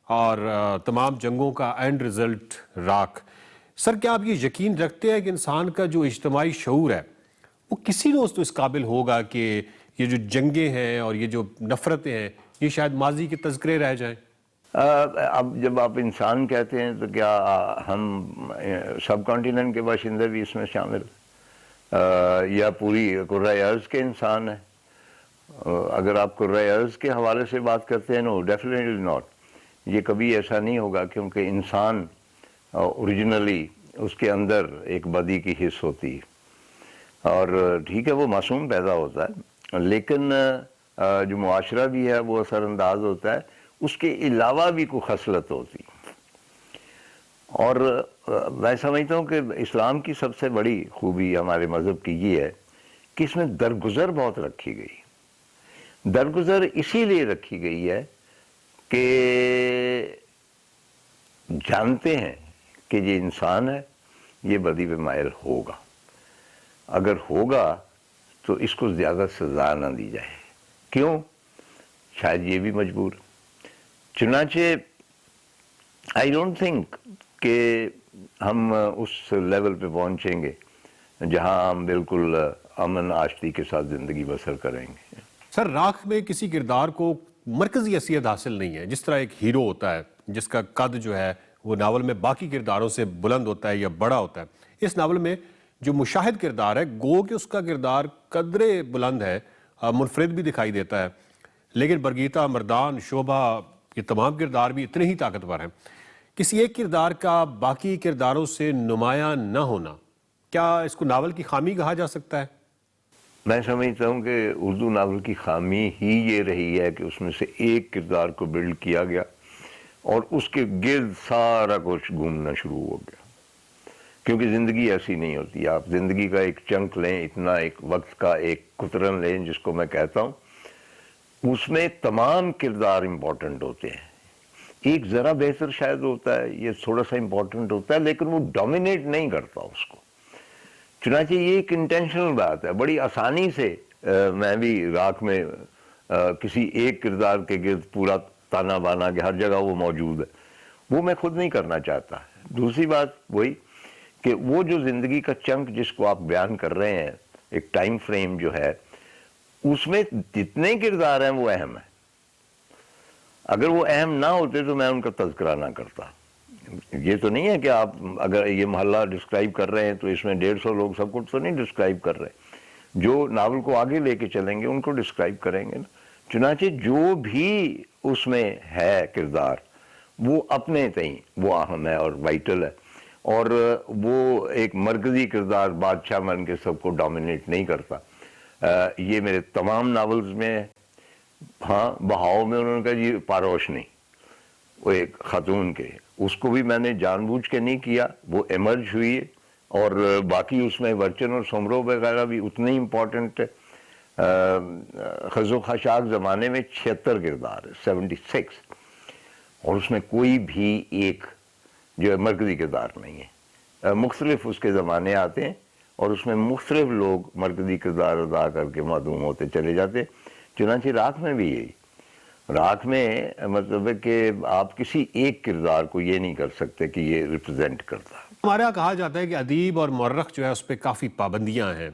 और तमाम जंगों का एंड रिजल्ट राख। सर, क्या आप ये यकीन रखते हैं कि इंसान का जो इज्तिमाई शऊर है वो किसी रोज़ तो इस काबिल होगा कि ये जो जंगें हैं और ये जो नफ़रतें हैं ये शायद माजी के तज़किरे रह जाएं? अब जब आप इंसान कहते हैं तो क्या हम सब कॉन्टिनेंट के बाशिंदे भी इसमें शामिल या पूरी कुर्रा अर्ज़ के इंसान है? अगर आप कुर्रा अर्ज़ के हवाले से बात करते हैं, नो डेफिनेटली नॉट, ये कभी ऐसा नहीं होगा, क्योंकि इंसान ओरिजिनली उसके अंदर एक बदी की हिस्स होती है और ठीक है वो मासूम पैदा होता है, लेकिन जो मुआशरा भी है वो असरअंदाज होता है, उसके अलावा भी कोई खसलत होती। और मैं समझता हूँ कि इस्लाम की सबसे बड़ी खूबी हमारे मज़हब की ये है कि इसमें दरगुज़र बहुत रखी गई। दरगुज़र इसीलिए रखी गई है कि जानते हैं कि ये इंसान है, ये बदी पे मायल होगा, अगर होगा तो इसको ज़्यादा सज़ा ना दी जाए। क्यों? शायद ये भी मजबूर। चुनाचे आई डोंट थिंक कि हम उस लेवल पे पहुंचेंगे जहां हम बिल्कुल अमन आश्ती के साथ ज़िंदगी बसर करेंगे। सर, राख में किसी किरदार को मरकजी हैसियत हासिल नहीं है। जिस तरह एक हीरो होता है जिसका कद जो है वो नावल में बाकी किरदारों से बुलंद होता है या बड़ा होता है, इस नावल में जो मुशाहिद किरदार है, गो कि उसका किरदार कदरे बुलंद है, मुनफरिद भी दिखाई देता है, लेकिन बरगीता, मर्दान, शोभा, ये तमाम किरदार भी इतने ही ताकतवर हैं। किसी एक किरदार का बाकी किरदारों से नुमाया न होना, क्या इसको नावल की खामी कहा जा सकता है? मैं समझता हूँ कि उर्दू नावल की खामी ही ये रही है कि उसमें से एक किरदार को बिल्ड किया गया और उसके गिर्द सारा कुछ घूमना शुरू हो गया, क्योंकि ज़िंदगी ऐसी नहीं होती। आप ज़िंदगी का एक चंक लें, इतना एक वक्त का एक कुतरन लें जिसको मैं कहता हूँ, उसमें तमाम किरदार इम्पोर्टेंट होते हैं। एक ज़रा बेहतर शायद होता है, ये थोड़ा सा इम्पोर्टेंट होता है, लेकिन वो डोमिनेट नहीं करता उसको। चुनांचे ये एक इंटेंशनल बात है। बड़ी आसानी से मैं भी राख में किसी एक किरदार के गिर्द पूरा ताना बाना कि हर जगह वो मौजूद है, वो मैं खुद नहीं करना चाहता। दूसरी बात वही कि वो जो ज़िंदगी का चंक जिसको आप बयान कर रहे हैं, एक टाइम फ्रेम जो है, उसमें जितने किरदार हैं वो अहम है। अगर वो अहम ना होते तो मैं उनका तज़किरा ना करता। ये तो नहीं है कि आप अगर ये मोहल्ला डिस्क्राइब कर रहे हैं तो इसमें 150 लोग सब कुछ तो नहीं डिस्क्राइब कर रहे, जो नावल को आगे लेके चलेंगे उनको डिस्क्राइब करेंगे ना। चुनांचे जो भी उसमें है किरदार वो अपने तई वो अहम है और वाइटल है, और वो एक मरकजी किरदार बादशाह बन के सबको डोमिनेट नहीं करता। ये मेरे तमाम नावल्स में है। हाँ, बहाव में उन्होंने कहा जी पारोश नहीं, वो एक खातून के, उसको भी मैंने जानबूझ के नहीं किया, वो एमर्ज हुई है। और बाकी उसमें वर्चन और समरो वगैरह भी उतने ही इम्पोर्टेंट है। खज़ो खशाक ज़माने में 76 किरदार है, 76, और उसमें कोई भी एक जो मरकजी किरदार नहीं है। मुख्तलिफ उसके ज़माने आते हैं और उसमें मुख्तलिफ लोग मरकजी किरदार अदा करके मालूम होते चले जाते। चुनांचे राख में भी यही, राख में मतलब है कि आप किसी एक किरदार को ये नहीं कर सकते कि ये रिप्रेजेंट करता है। हमारे यहाँ कहा जाता है कि अदीब और मौर्रख जो है उस पर काफ़ी पाबंदियाँ हैं,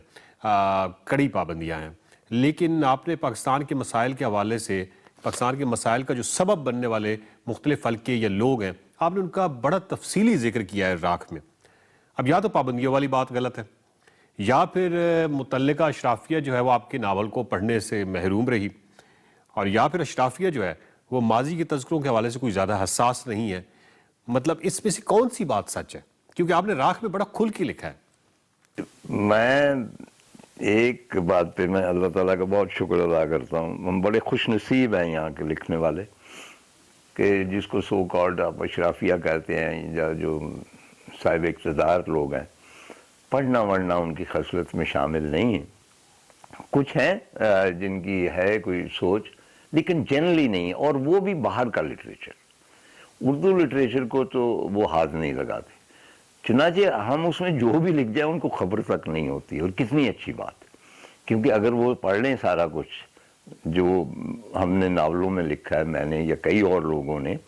कड़ी पाबंदियाँ हैं, लेकिन आपने पाकिस्तान के मसाइल के हवाले से, पाकिस्तान के मसाइल का जो सबब बनने वाले मुख्तलिफ हल्के या लोग हैं, आपने उनका बड़ा तफसीली जिक्र किया है राख में। अब या तो पाबंदियों वाली बात गलत है, या फिर मुतल्लिका अशराफिया जो है वो आपके नावल को पढ़ने से महरूम रही, और या फिर अशराफिया जो है वो माजी के तज़किरों के हवाले से कोई ज़्यादा हसास नहीं है। मतलब इसमें से कौन सी बात सच है? क्योंकि आपने राख में बड़ा खुल के लिखा है। मैं एक बात पे मैं अल्लाह ताला का बहुत शुक्र अदा करता हूँ, हम बड़े खुश नसीब हैं यहाँ के लिखने वाले कि जिसको सो कॉल्ड आप अशराफिया कहते हैं या जो साहिब इक़्तिदार लोग हैं, पढ़ना वढ़ना उनकी खसलत में शामिल नहीं है। कुछ हैं जिनकी है कोई सोच, लेकिन जनरली नहीं, और वो भी बाहर का लिटरेचर, उर्दू लिटरेचर को तो वो हाथ नहीं लगाते। चुनांचे हम उसमें जो भी लिख जाए उनको खबर तक नहीं होती, और कितनी अच्छी बात, क्योंकि अगर वो पढ़ लें सारा कुछ जो हमने नावलों में लिखा है, मैंने या कई और लोगों ने,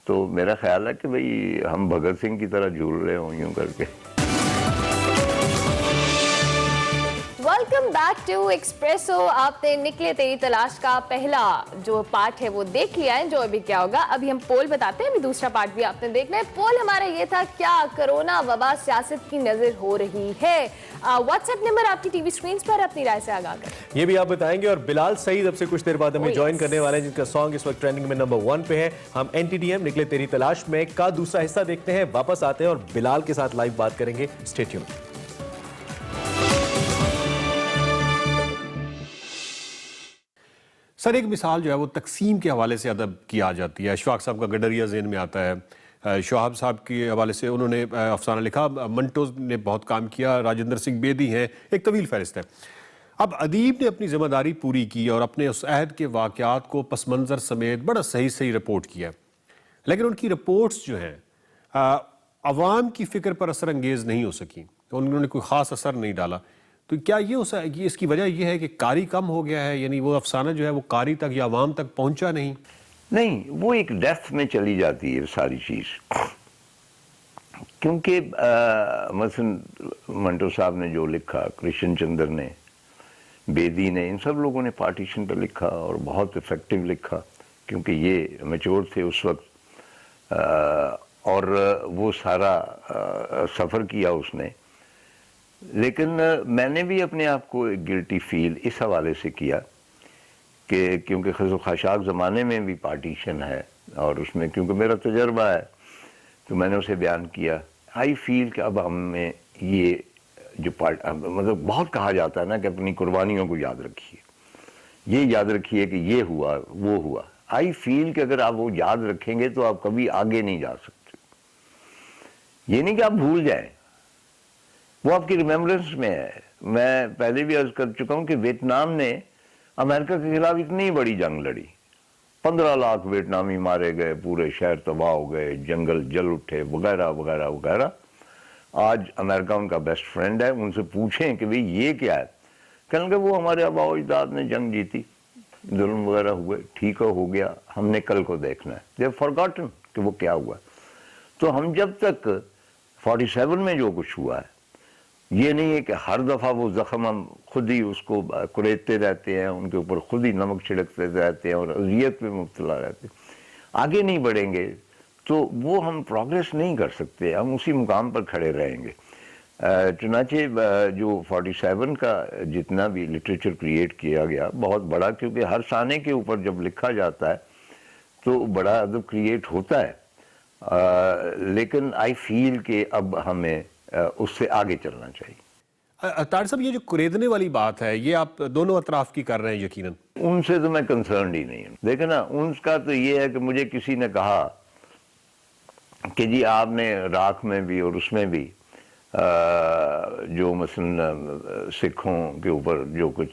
तो मेरा ख्याल है कि भाई हम भगत सिंह की तरह झूल रहे हों यूं करके। Welcome back to Expresso. आपने निकले तेरी तलाश का पहला जो पार्ट है वो देख लिया है, जो अभी क्या होगा अभी हम पोल बताते हैं, अभी दूसरा पार्ट भी आपने देखना है। पोल हमारा ये था, क्या कोरोना वबा सियासत की नजर हो रही है। व्हाट्सएप नंबर आपकी टीवी स्क्रीन पर, अपनी राय से आगाह करें। ये भी आप बताएंगे। और बिलाल सईद अब से कुछ देर बाद हमें ज्वाइन करने वाले हैं, जिनका सॉन्ग इस वक्त ट्रेंडिंग में नंबर 1 पे है। हम एनटीटीएम निकले तेरी तलाश में का दूसरा हिस्सा देखते हैं, वापस आते हैं और बिलाल के साथ लाइव बात करेंगे। Stay tuned. सर, एक मिसाल जो है वो तकसीम के हवाले से अदब की आ जाती है। अशफाक साहब का गडरिया ज़हन में आता है। शहाब साहब के हवाले से उन्होंने अफसाना लिखा। मंटो ने बहुत काम किया। राजेंद्र सिंह बेदी हैं, एक तवील फहरिस्त है। अब अदीब ने अपनी जिम्मेदारी पूरी की और अपने उस अहद के वाक़यात को पस मंज़र समेत बड़ा सही सही रिपोर्ट किया, लेकिन उनकी रिपोर्ट्स जो हैं अवाम की फ़िक्र पर असर अंगेज़ नहीं हो सकी, उन्होंने कोई ख़ास असर नहीं डाला। तो क्या ये इसकी वजह यह है कि कारी कम हो गया है, यानी वो अफसाना जो है वो कारी तक या अवाम तक पहुंचा नहीं? नहीं, वो एक डेप्थ में चली जाती है सारी चीज़, क्योंकि मसलन मंटो साहब ने जो लिखा, कृष्ण चंद्र ने, बेदी ने, इन सब लोगों ने पार्टीशन पर लिखा और बहुत इफेक्टिव लिखा, क्योंकि ये मैच्योर थे उस वक्त और वो सारा सफ़र किया उसने। लेकिन मैंने भी अपने आप को एक गिल्टी फील इस हवाले से किया कि क्योंकि खज़ो ख़शाक ज़माने में भी पार्टीशन है और उसमें क्योंकि मेरा तजर्बा है तो मैंने उसे बयान किया। आई फील कि अब हमें ये जो मतलब बहुत कहा जाता है ना कि अपनी कुर्बानियों को याद रखिए, ये याद रखिए कि ये हुआ वो हुआ। आई फील कि अगर आप वो याद रखेंगे तो आप कभी आगे नहीं जा सकते। ये नहीं कि आप भूल जाएं, वो आपकी रिमेम्बरेंस में है। मैं पहले भी अर्ज कर चुका हूं कि वियतनाम ने अमेरिका के खिलाफ इतनी बड़ी जंग लड़ी, 15 लाख वियतनामी मारे गए, पूरे शहर तबाह हो गए, जंगल जल उठे, वगैरह वगैरह वगैरह। आज अमेरिका उनका बेस्ट फ्रेंड है, उनसे पूछें कि भाई ये क्या है, कहेंगे वो हमारे आबा अजदाद ने जंग जीती, जुल्म वगैरह हुए, ठीक हो गया, हमने कल को देखना है। दे हैव फॉरगॉटन कि वो क्या हुआ। तो हम जब तक 47 में जो कुछ हुआ है, ये नहीं है कि हर दफ़ा वो ज़ख्म हम खुद ही उसको कुरेदते रहते हैं, उनके ऊपर खुद ही नमक छिड़कते रहते हैं और अज़ियत में मुब्तला रहते हैं, आगे नहीं बढ़ेंगे तो वो हम प्रोग्रेस नहीं कर सकते, हम उसी मुकाम पर खड़े रहेंगे। चुनाचे जो 47 का जितना भी लिटरेचर क्रिएट किया गया बहुत बड़ा, क्योंकि हर साने के ऊपर जब लिखा जाता है तो बड़ा अदब क्रिएट होता है। लेकिन आई फील कि अब हमें उससे आगे चलना चाहिए। तार साहब, ये जो कुरेदने वाली बात है ये आप दोनों अतराफ की कर रहे हैं यकीनन। उनसे तो मैं कंसर्न ही नहीं हूँ। देखे ना, उनका तो ये है कि मुझे किसी ने कहा कि जी आपने राख में भी और उसमें भी जो मसलन सिखों के ऊपर जो कुछ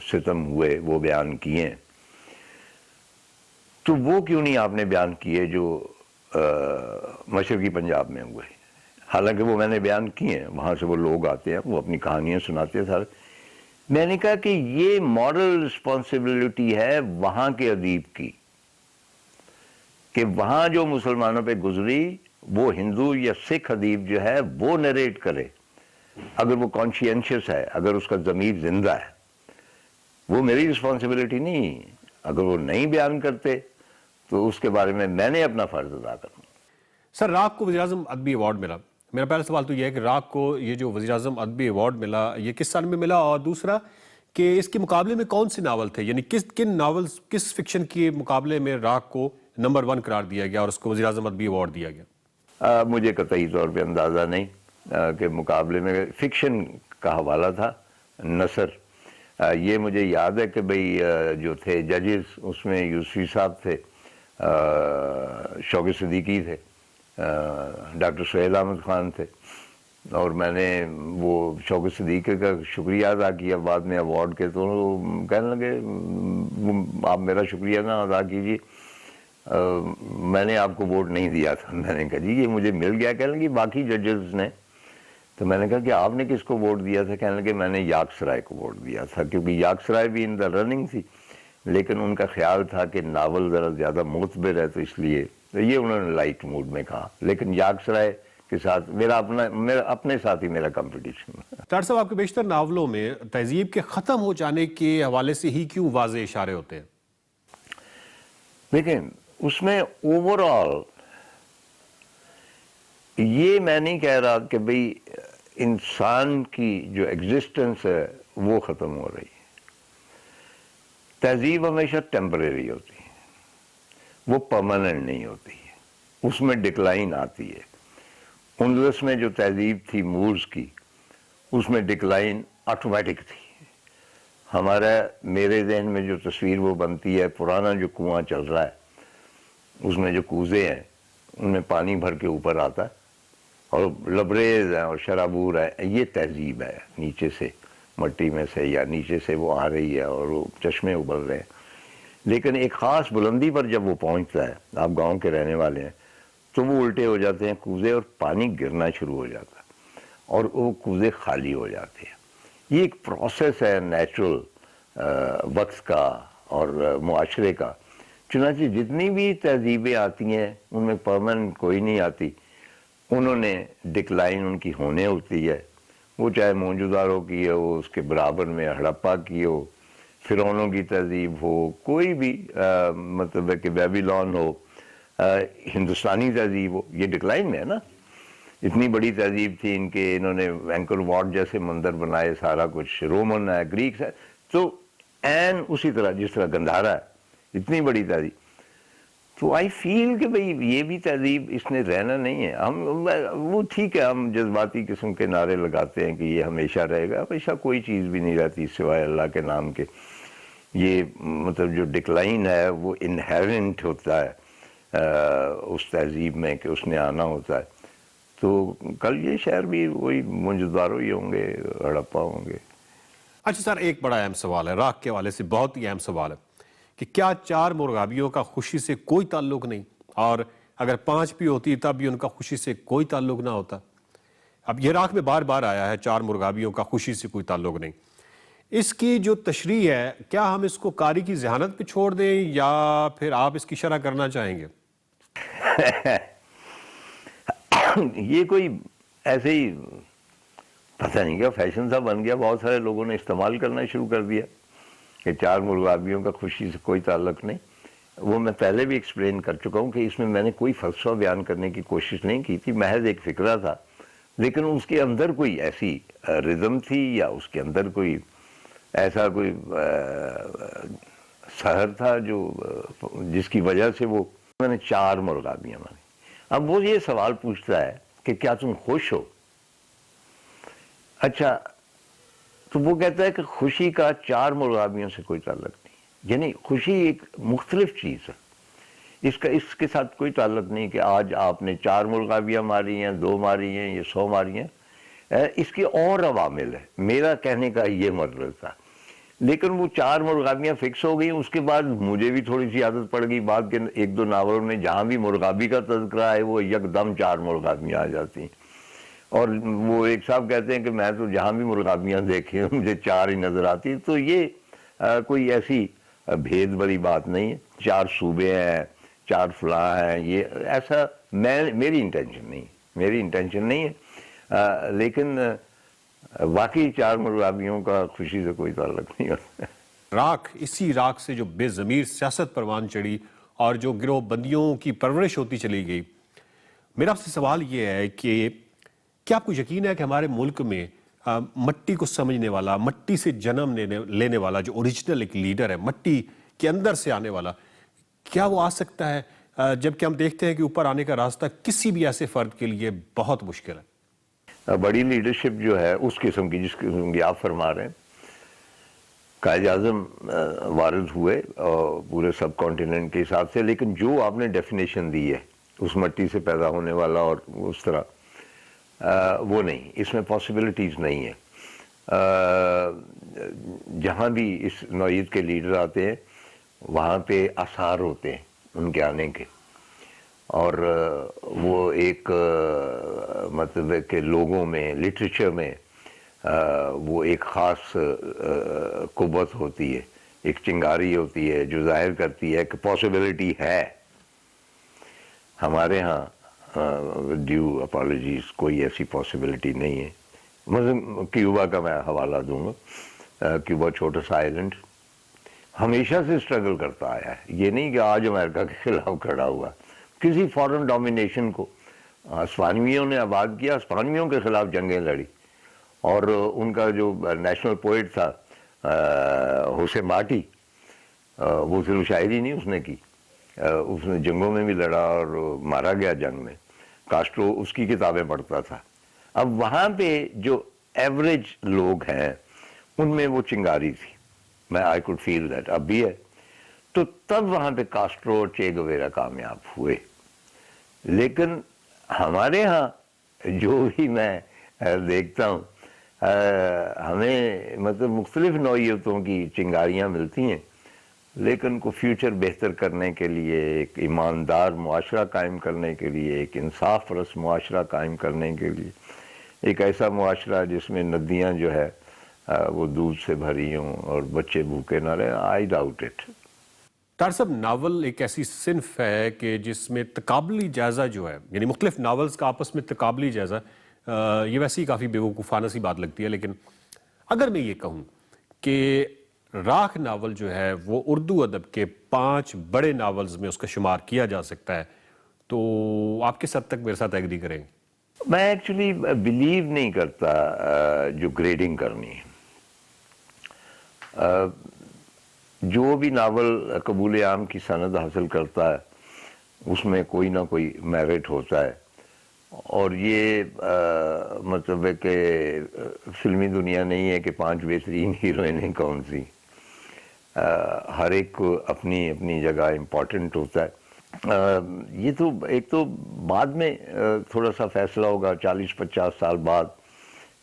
सितम हुए वो बयान किए, तो वो क्यों नहीं आपने बयान किए जो मशरकी पंजाब में हुए। हालांकि वो मैंने बयान किए हैं, वहाँ से वो लोग आते हैं, वो अपनी कहानियाँ सुनाते हैं सारे। मैंने कहा कि ये मॉरल रिस्पॉन्सिबिलिटी है वहाँ के अदीब की, कि वहाँ जो मुसलमानों पे गुजरी वो हिंदू या सिख अदीब जो है वो नरेट करे, अगर वो कॉन्शियंशियस है, अगर उसका ज़मीर जिंदा है। वो मेरी रिस्पॉन्सिबिलिटी नहीं। अगर वो नहीं बयान करते तो उसके बारे में मैंने अपना फ़र्ज अदा करना। सर, राख को वज़ीर-ए-आज़म अदबी अवार्ड मिला। मेरा पहला सवाल तो यह है कि राख को ये जो वज़ीर-ए-आज़म अदबी अवार्ड मिला ये किस साल में मिला, और दूसरा कि इसके मुकाबले में कौन से नावल थे, यानी किन नावल्स, किस फिक्शन के मुकाबले में राख को नंबर 1 करार दिया गया और उसको वज़ीर-ए-आज़म अदबी अवार्ड दिया गया? मुझे कतई तौर पे अंदाज़ा नहीं कि मुकाबले में फिक्शन का हवाला था नसर। ये मुझे याद है कि भाई जो थे जजेस उसमें यूसुफी साहब थे, शौकत सिद्दीकी थे, डॉक्टर सुहेल अहमद ख़ान थे, और मैंने वो शौकत सिद्दीकी का शुक्रिया अदा किया बाद में अवार्ड के। तो कहने लगे आप मेरा शुक्रिया ना अदा कीजिए, मैंने आपको वोट नहीं दिया था। मैंने कहा जी ये मुझे मिल गया। कहने लगे बाकी जजेस ने। तो मैंने कहा कि आपने किसको वोट दिया था? कहने लगे मैंने याकसराय को वोट दिया था, क्योंकि याकसराय भी इन द रनिंग थी, लेकिन उनका ख्याल था कि नावल ज़रा ज़्यादा मुतबर है, तो इसलिए तो ये उन्होंने लाइट मूड में कहा। लेकिन याकसराय के साथ मेरा अपने साथ ही मेरा कंपटीशन। तार साहब, आपके बेशतर नावलों में तहजीब के ख़त्म हो जाने के हवाले से ही क्यों वाज़े इशारे होते हैं? लेकिन उसमें ओवरऑल ये मैं नहीं कह रहा कि भाई इंसान की जो एग्जिस्टेंस है वो ख़त्म हो रही है। तहजीब हमेशा टेम्परेरी होती है, वो परमानेंट नहीं होती है, उसमें डिक्लाइन आती है। उंदलस में जो तहजीब थी मूर्स की, उसमें डिक्लाइन ऑटोमेटिक थी। मेरे जहन में जो तस्वीर वो बनती है, पुराना जो कुआं चल रहा है उसमें जो कूजे हैं उनमें पानी भर के ऊपर आता है और लबरेज है और शराबूर है, ये तहजीब है। नीचे से मट्टी में से या नीचे से वो आ रही है और वो चश्मे उबल रहे हैं। लेकिन एक ख़ास बुलंदी पर जब वो पहुंचता है, आप गांव के रहने वाले हैं, तो वो उल्टे हो जाते हैं कूजे और पानी गिरना शुरू हो जाता है और वो कूजे खाली हो जाते हैं। ये एक प्रोसेस है नेचुरल वक्त का और मुआशरे का। चुनांचे जितनी भी तहजीबें आती हैं उनमें परमानेंट कोई नहीं आती, उन्होंने डिक्लाइन उनकी होने होती है। वो चाहे मोहनजोदारो की हो, उसके बराबर में हड़प्पा की हो, फिरौनों की तहजीब हो, कोई भी मतलब है कि बेबीलोन हो, हिंदुस्तानी तहजीब हो, ये डिक्लाइन में है ना। इतनी बड़ी तहजीब थी इनके, इन्होंने एंकर वॉट जैसे मंदिर बनाए, सारा कुछ रोमन है, ग्रीक है। तो एन उसी तरह जिस तरह गंधारा है, इतनी बड़ी तहजीब। तो आई फील कि भाई ये भी तहजीब इसने रहना नहीं है। हम वो ठीक है, हम जज्बाती किस्म के नारे लगाते हैं कि ये हमेशा रहेगा, हमेशा कोई चीज़ भी नहीं रहती सिवाय अल्लाह के नाम के। ये मतलब जो डिक्लाइन है वो इनहेरेंट होता है उस तहजीब में कि उसने आना होता है। तो कल ये शहर भी वही मोहनजोदारो ही होंगे, हड़प्पा होंगे। अच्छा सर, एक बड़ा अहम सवाल है, राख के हवाले से बहुत ही अहम सवाल है कि क्या 4 मुर्गाबियों का खुशी से कोई ताल्लुक नहीं, और अगर 5 भी होती तब भी उनका खुशी से कोई ताल्लुक ना होता? अब ये राख में बार बार आया है 4 मुर्गाबियों का खुशी से कोई ताल्लुक नहीं। इसकी जो तशरीह है, क्या हम इसको कारी की जहानत पे छोड़ दें या फिर आप इसकी शरह करना चाहेंगे? ये कोई ऐसे ही पता नहीं क्या फैशन सा बन गया, बहुत सारे लोगों ने इस्तेमाल करना शुरू कर दिया कि 4 मुर्गाबियों का खुशी से कोई ताल्लुक नहीं। वो मैं पहले भी एक्सप्लेन कर चुका हूँ कि इसमें मैंने कोई फलसफा बयान करने की कोशिश नहीं की थी, महज एक फिक्रा था। लेकिन उसके अंदर कोई ऐसी रिदम थी या उसके अंदर कोई ऐसा कोई सहर था जो जिसकी वजह से वो मैंने 4 मुर्गाबियाँ मानी। अब वो ये सवाल पूछता है कि क्या तुम खुश हो? अच्छा, तो वो कहता है कि खुशी का 4 मुर्गाबियों से कोई ताल्लुक नहीं। यानी खुशी एक मुख्तलिफ चीज़ है, इसके साथ कोई ताल्लुक नहीं कि आज आपने 4 मुर्गाबियाँ मारी हैं, 2 मारी हैं, ये 100 मारी हैं। इसके और अवामिल है, मेरा कहने का ये मतलब था। लेकिन वो 4 मुर्गाबियाँ फिक्स हो गई। उसके बाद मुझे भी थोड़ी सी आदत पड़ गई, बाद के 1-2 नावलों में जहाँ भी मुर्गाबी का तज़किरा है वो यकदम 4 मुर्गाबियाँ आ जाती। और वो एक साहब कहते हैं कि मैं तो जहाँ भी मुर्गाबियाँ देखी हैं मुझे 4 ही नज़र आती। तो ये कोई ऐसी भेद भरी बात नहीं है, 4 सूबे हैं, 4 फलां हैं, ये ऐसा मेरी इंटेंशन नहीं है। लेकिन वाकई 4 मुर्गाबियों का खुशी से कोई ताल्लुक नहीं होता। राख, इसी राख से जो बेज़मीर सियासत परवान चढ़ी और जो गिरोह बंदियों की परवरिश होती चली गई, मेरा आपसे सवाल ये है कि क्या आपको यकीन है कि हमारे मुल्क में मट्टी को समझने वाला, मट्टी से जन्म लेने वाला जो ओरिजिनल एक लीडर है, मट्टी के अंदर से आने वाला, क्या वो आ सकता है? जबकि हम देखते हैं कि ऊपर आने का रास्ता किसी भी ऐसे फर्द के लिए बहुत मुश्किल है। बड़ी लीडरशिप जो है उस किस्म की जिस किस्म की आप फरमा रहे हैं, कायद आज़म वारिद हुए पूरे सब कॉन्टिनेंट के हिसाब से। लेकिन जो आपने डेफिनेशन दी है उस मट्टी से पैदा होने वाला और उस तरह, वो नहीं, इसमें पॉसिबिलिटीज़ नहीं है। जहाँ भी इस नौईयत के लीडर आते हैं वहाँ पे आसार होते हैं उनके आने के, और वो एक मतलब है कि लोगों में, लिटरेचर में वो एक ख़ास कुव्वत होती है, एक चिंगारी होती है जो जाहिर करती है कि पॉसिबिलिटी है। हमारे यहाँ ड्यू अपॉलॉजीज, कोई ऐसी पॉसिबिलिटी नहीं है। मतलब क्यूबा का मैं हवाला दूंगा। क्यूबा छोटा सा आइलैंड, हमेशा से स्ट्रगल करता आया है। ये नहीं कि आज अमेरिका के खिलाफ खड़ा हुआ, किसी फॉरेन डोमिनेशन को स्पानियों ने आबाद किया, स्पानियों के खिलाफ जंगें लड़ी। और उनका जो नेशनल पोइट था होसे मार्टी, वो सिर्फ शायरी नहीं उसने की, उसने जंगों में भी लड़ा और मारा गया जंग में। कास्ट्रो उसकी किताबें पढ़ता था। अब वहाँ पे जो एवरेज लोग हैं उनमें वो चिंगारी थी, मैं आई कुड फील दैट, अब भी है। तो तब वहाँ पे कास्ट्रो और चे गुवेरा कामयाब हुए। लेकिन हमारे यहाँ जो भी मैं देखता हूँ, हमें मतलब मुख्तलिफ नौइयतों की चिंगारियाँ मिलती हैं, लेकिन को फ्यूचर बेहतर करने के लिए, एक ईमानदार मुआशरा कायम करने के लिए, एक इंसाफ रस मुआशरा कायम करने के लिए, एक ऐसा मुआशरा जिसमें नदियाँ जो है वो दूध से भरी हों और बच्चे भूखे ना रहे, आई डाउट इट। डॉक्टर साहब, नावल एक ऐसी सिन्फ है कि जिसमें तकाबली जायज़ा जो है, यानी मुख्तलिफ नावल्स का आपस में तकाबली जायज़ा, ये वैसे ही काफ़ी बेवकूफ़ाना सी बात लगती है। लेकिन अगर मैं ये कहूँ कि राख नावल जो है वो उर्दू अदब के 5 बड़े नावल्स में उसका शुमार किया जा सकता है, तो आप किस हद तक मेरे साथ एग्री करेंगे? मैं एक्चुअली बिलीव नहीं करता जो ग्रेडिंग करनी है। जो भी नावल कबूल आम की सनद हासिल करता है उसमें कोई ना कोई मेरिट होता है। और ये मतलब है कि फिल्मी दुनिया नहीं है कि 5 बेहतरीन हीरोइनें कौन सी, हर एक को अपनी अपनी जगह इम्पोर्टेंट होता है। ये तो एक तो बाद में थोड़ा सा फैसला होगा 40-50 साल बाद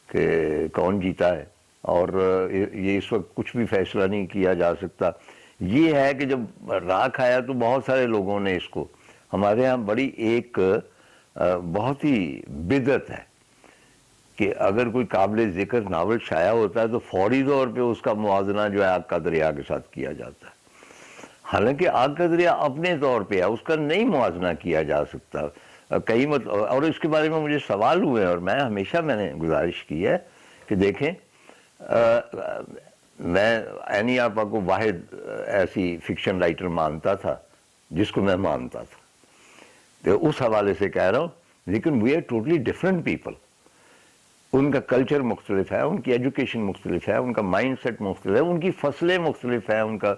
कि कौन जीता है, और ये इस वक्त कुछ भी फैसला नहीं किया जा सकता। ये है कि जब राख आया तो बहुत सारे लोगों ने इसको, हमारे यहाँ बड़ी एक बहुत ही बिदत है कि अगर कोई काबिल जिक्र नावल शाया होता है तो फौरी तौर पे उसका मुआवजना जो है आग का दरिया के साथ किया जाता है। हालांकि आग का दरिया अपने तौर पे है, उसका नहीं मुआवजना किया जा सकता कई और इसके बारे में मुझे सवाल हुए और मैं हमेशा मैंने गुजारिश की है कि देखें, मैं एनी आपा को वाहिद ऐसी फिक्शन राइटर मानता था जिसको मैं मानता था, तो उस हवाले से कह रहा हूँ। लेकिन we are totally different people. उनका कल्चर मुख्तलिफ है, उनकी एजुकेशन मुख्तलिफ है, उनका माइंड सेट मुख्तलिफ है, उनकी फसलें मुख्तलिफ है, उनका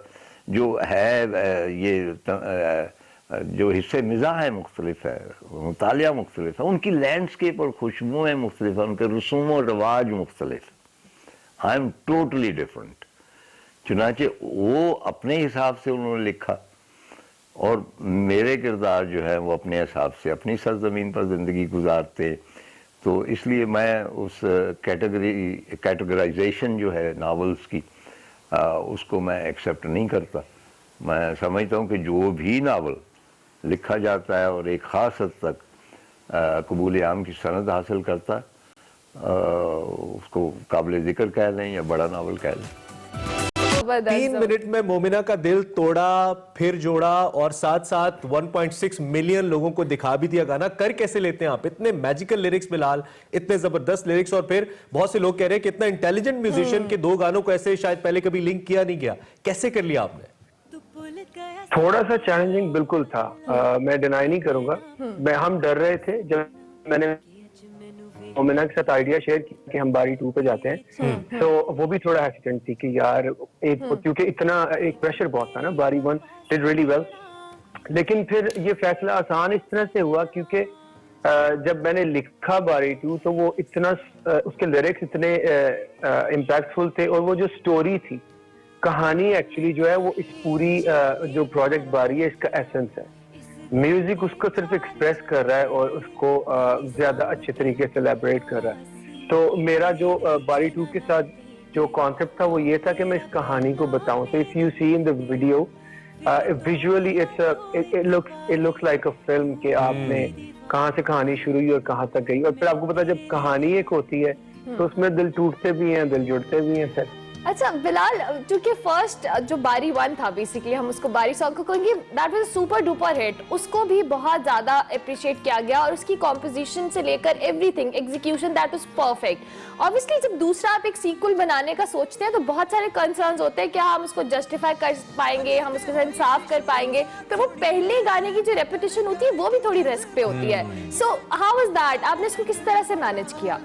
जो है ये जो हिस्से मिज़ाह है मुख्तलिफ है, मुतालिया मुख्तलिफ है, उनकी लैंडस्केप और खुशबुएँ मुख्तलिफ है, उनके रसूम और रवाज मुख्तलिफ। I am totally different. चुनाचे वो अपने हिसाब से उन्होंने लिखा और मेरे किरदार जो है वो अपने हिसाब से अपनी सरजमीन पर ज़िंदगी गुजारते। तो इसलिए मैं उस कैटेगराइजेशन जो है नावल्स की उसको मैं एक्सेप्ट नहीं करता। मैं समझता हूँ कि जो भी नावल लिखा जाता है और एक ख़ास हद तक कबूल आम की सनद हासिल करता है, उसको काबिल ज़िक्र कह लें या बड़ा नावल कह लें। 3 मिनट में मोमिना का दिल तोड़ा, फिर जोड़ा और साथ साथ 1.6 मिलियन लोगों को दिखा भी दिया। गाना कर कैसे लेते हैं आप? इतने मैजिकल लिरिक्स बिलाल, इतने जबरदस्त लिरिक्स, और फिर बहुत से लोग कह रहे हैं कि इतना इंटेलिजेंट म्यूजिशियन के 2 गानों को ऐसे शायद पहले कभी लिंक किया नहीं गया। कैसे कर लिया आपने? थोड़ा सा चैलेंजिंग बिल्कुल था, मैं डिनाई नहीं करूंगा। हम डर रहे थे जब मैंने मोमिना के साथ आइडिया शेयर किया कि हम बारी 2 पे जाते हैं, तो वो भी थोड़ा हेसिटेंट थी कि यार एक क्योंकि इतना एक प्रेशर बहुत था ना। बारी 1 डिड रियली वेल, लेकिन फिर ये फैसला आसान इस तरह से हुआ क्योंकि जब मैंने लिखा बारी 2 तो वो इतना उसके लिरिक्स इतने इम्पैक्टफुल थे, और वो जो स्टोरी थी, कहानी एक्चुअली जो है वो इस पूरी जो प्रोजेक्ट बारी है इसका एसेंस है। म्यूजिक उसको सिर्फ एक्सप्रेस कर रहा है और उसको ज्यादा अच्छे तरीके से एलैबोरेट कर रहा है। तो मेरा जो बारी 2 के साथ जो कॉन्सेप्ट था वो ये था कि मैं इस कहानी को बताऊं। तो if you see in the video visually it looks like a film कि आपने कहाँ से कहानी शुरू हुई और कहाँ तक गई। और फिर आपको पता जब कहानी एक होती है तो उसमें दिल टूटते भी हैं, दिल जुड़ते भी हैं। सर अच्छा बिलाल, क्योंकि फर्स्ट जो बारी 1 था, बेसिकली हम उसको बारी सॉन्ग को कहेंगे, that was super duper hit, उसको भी बहुत ज्यादा अप्रिशिएट किया गया और उसकी कॉम्पोजिशन से लेकर everything, execution, that was perfect. Obviously जब दूसरा आप एक सीक्वल बनाने का सोचते हैं तो बहुत सारे कंसर्न्स होते हैं, क्या हम उसको जस्टिफाई कर पाएंगे, हम उसके साथ इंसाफ कर पाएंगे, तो वो पहले गाने की जो रेपिटेशन होती है वो भी थोड़ी रिस्क पे होती है। सो हाउ वाज दैट, आपने इसको किस तरह से मैनेज किया?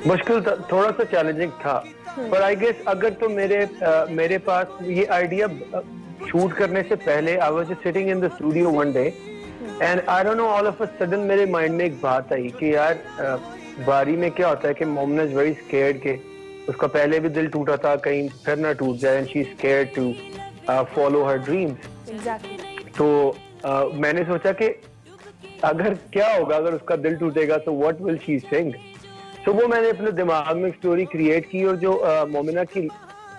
मुश्किल था, थोड़ा सा चैलेंजिंग था, पर आई गेस अगर तो मेरे पास ये आइडिया शूट करने से पहले, I was just sitting in the studio one day and I don't know, all of a sudden मेरे माइंड में एक बात आई कि यार बारी में क्या होता है कि मोमना इज वेरी स्केयर्ड के उसका पहले भी दिल टूटा था, कहीं फिर ना टूट जाए, and she is scared to follow her dreams. Exactly. तो मैंने सोचा कि अगर क्या होगा अगर उसका दिल टूटेगा तो व्हाट विल शी सिंग। तो वो मैंने अपने दिमाग में एक स्टोरी क्रिएट की और जो मोमिना की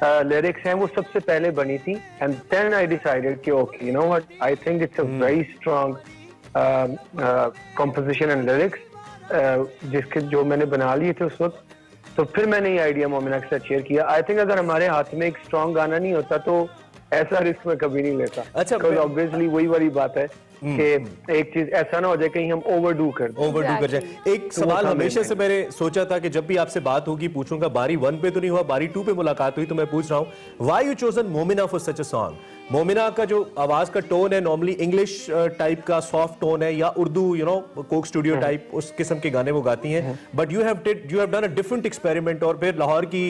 लिरिक्स हैं वो सबसे पहले बनी थी, एंड देन आई डिसाइडेड कि okay you know what, I think it's a very strong composition and lyrics जिसके जो मैंने बना लिए थे उस वक्त। तो फिर मैंने ये आइडिया मोमिना के साथ शेयर किया। आई थिंक अगर हमारे हाथ में एक स्ट्रांग गाना नहीं होता तो ऐसा रिस्क मैं कभी नहीं लेता। अच्छा, ऑब्वियसली वही वाली बात है कि एक चीज ऐसा ना हो जाए कहीं हम ओवरडू कर जाए। एक सवाल हमेशा से मैंने सोचा था कि जब भी आपसे बात होगी पूछूंगा, बारी 1 पे तो नहीं हुआ, बारी 2 पे मुलाकात हुई, तो मैं पूछ रहा हूँ, why you chosen Momina for such a song? Momina का जो आवाज का टोन है नॉर्मली इंग्लिश टाइप का सॉफ्ट टोन है या Urdu you know Coke studio type उस किस्म के गाने वो गाती हैं, but you have done a different experiment और फिर लाहौर की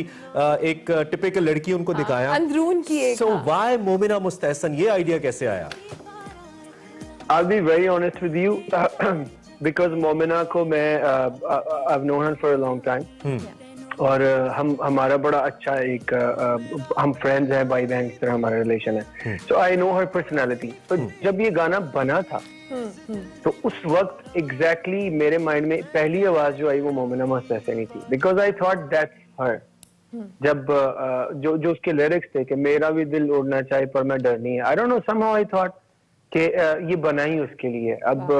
एक टिपिकल लड़की उनको दिखाया, अंदरून की एक। सो व्हाई मोमिना मुस्तहसन, ये आइडिया कैसे आया? I'll be very honest with you because Momina को मैं I've known her for a long time और हमारा बड़ा अच्छा एक हम फ्रेंड्स हैं, भाई बहन की तरह हमारा रिलेशन है। So I know her personality। तो जब ये गाना बना था तो उस वक्त exactly मेरे माइंड में पहली आवाज जो आई वो मोमिना मुस्तहसन ही थी, because I thought that's her। जब जो उसके लिरिक्स थे कि मेरा भी दिल उड़ना चाहे पर मैं डर नहीं है, I don't know, somehow I thought कि ये बना ही उसके लिए। अब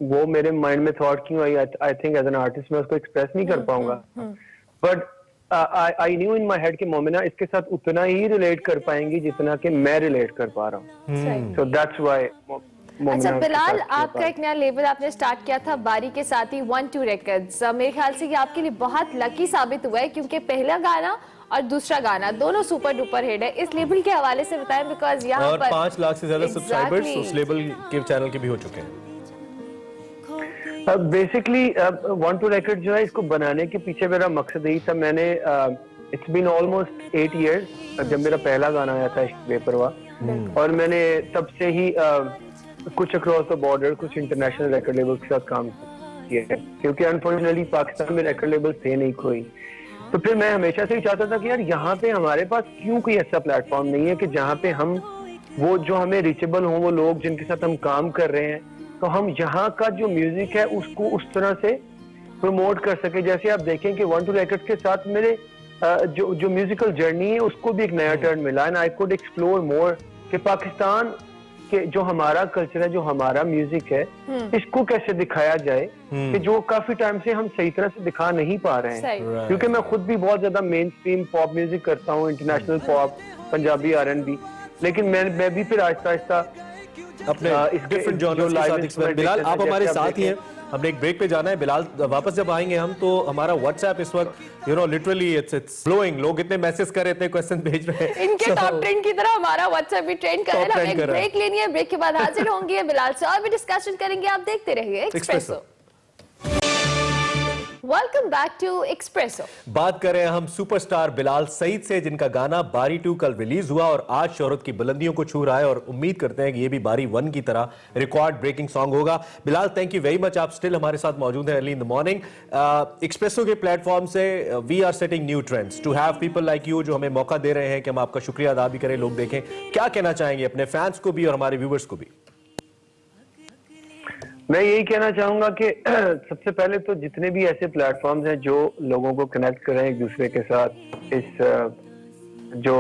वो मेरे माइंड में थॉट क्यों आई, I think as an artist मैं उसको एक्सप्रेस नहीं कर पाऊंगा, but I knew in my head कि मोमिना इसके साथ उतना ही रिलेट कर पाएंगी जितना कि मैं रिलेट कर पा रहा हूँ। So that's why. अच्छा बिलाल, आपका एक नया लेबल आपने स्टार्ट किया था बारी के साथ ही 1-2 रिकॉर्ड्स, मेरे ख्याल से ये आपके लिए बहुत लकी साबित हुआ है क्योंकि पहला गाना और दूसरा गाना दोनों सुपर डुपर हिट है। इस लेबल के हवाले से बताएं, बिकॉज यहाँ पर 5 लाख से ज्यादा सब्सक्राइबर्स उस लेबल के चैनल के भी हो चुके हैं। बेसिकली 1-2 रिकॉर्ड जो है इसको बनाने के पीछे मेरा मकसद यही था। मैंने इट्स बीन ऑलमोस्ट 8 इयर्स जब मेरा पहला गाना आया था इश्क बेपरवाह, और मैंने तब से ही कुछ अक्रॉस द बॉर्डर कुछ इंटरनेशनल रिकॉर्ड लेबल के साथ काम किया है, क्योंकि अनफॉर्चुनेटली पाकिस्तान में रिकॉर्ड लेबल थे नहीं कोई। तो फिर मैं हमेशा से ही चाहता था कि यार यहाँ पे हमारे पास क्यों कोई ऐसा प्लेटफॉर्म नहीं है कि जहाँ पे हम वो जो हमें रीचेबल हो, वो लोग जिनके साथ हम काम कर रहे हैं, तो हम यहाँ का जो म्यूजिक है उसको उस तरह से प्रमोट कर सके। जैसे आप देखें कि 1-2 रिकॉर्ड्स के साथ मेरे जो म्यूजिकल जर्नी है उसको भी एक नया टर्न मिला, and I could explore more कि पाकिस्तान कि जो हमारा कल्चर है, जो हमारा म्यूजिक है, इसको कैसे दिखाया जाए कि जो काफी टाइम से हम सही तरह से दिखा नहीं पा रहे हैं। क्योंकि मैं खुद भी बहुत ज्यादा मेन स्ट्रीम पॉप म्यूजिक करता हूँ, इंटरनेशनल पॉप, पंजाबी, R&B, लेकिन मैं भी फिर आहिस्ता आहिस्ता अपने डिफरेंट जॉनर्स के साथ एक्सपेरिमेंट। बिलाल आप हमारे साथ ही हैं, हमने एक ब्रेक पे जाना है। बिलाल वापस जब आएंगे हम तो हमारा व्हाट्सएप इस वक्त लिटरली इट्स ब्लोइंग, लोग इतने मैसेज कर रहे थे, क्वेश्चन भेज रहे हैं, इनके टॉप ट्रेंड की तरह हमारा व्हाट्सएप भी ट्रेंड कर रहा है। हमें एक ब्रेक लेनी है, ब्रेक के बाद हाजिर होंगे बिलाल से और भी डिस्कशन करेंगे। आप देखते रहिए Expresso. Welcome back to Expresso. बात कर रहे हैं हम सुपरस्टार बिलाल सईद से, जिनका गाना बारी 2 कल रिलीज हुआ और आज शोहरत की बुलंदियों को छू रहा है, और उम्मीद करते हैं कि ये भी बारी 1 की तरह रिकॉर्ड ब्रेकिंग सॉन्ग होगा। Bilal thank you very much, आप स्टिल हमारे साथ मौजूद हैं early in the morning. Expresso के प्लेटफॉर्म से we are setting new trends to have people like you जो हमें मौका दे रहे हैं कि हम आपका शुक्रिया अदा भी करें, लोग देखें। क्या कहना चाहेंगे अपने फैंस को भी और हमारे व्यूवर्स को भी? मैं यही कहना चाहूंगा कि सबसे पहले तो जितने भी ऐसे प्लेटफॉर्म्स हैं जो लोगों को कनेक्ट कर रहे हैं एक दूसरे के साथ, इस जो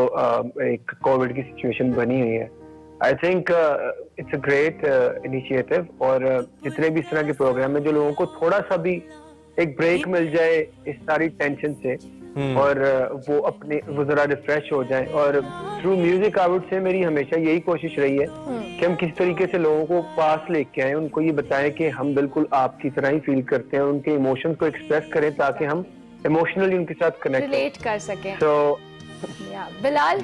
एक कोविड की सिचुएशन बनी हुई है, I think it's a great initiative. और जितने भी इस तरह के प्रोग्राम हैं जो लोगों को थोड़ा सा भी एक ब्रेक मिल जाए इस सारी टेंशन से, और वो जरा रिफ्रेश हो जाएं। और थ्रू म्यूजिक आउट से मेरी हमेशा यही कोशिश रही है कि हम किस तरीके से लोगों को पास लेके आए, उनको ये बताएं कि हम बिल्कुल आपकी तरह ही फील करते हैं, उनके इमोशंस को एक्सप्रेस करें ताकि हम इमोशनली उनके साथ कनेक्ट रिलेट कर सकें। बिलाल,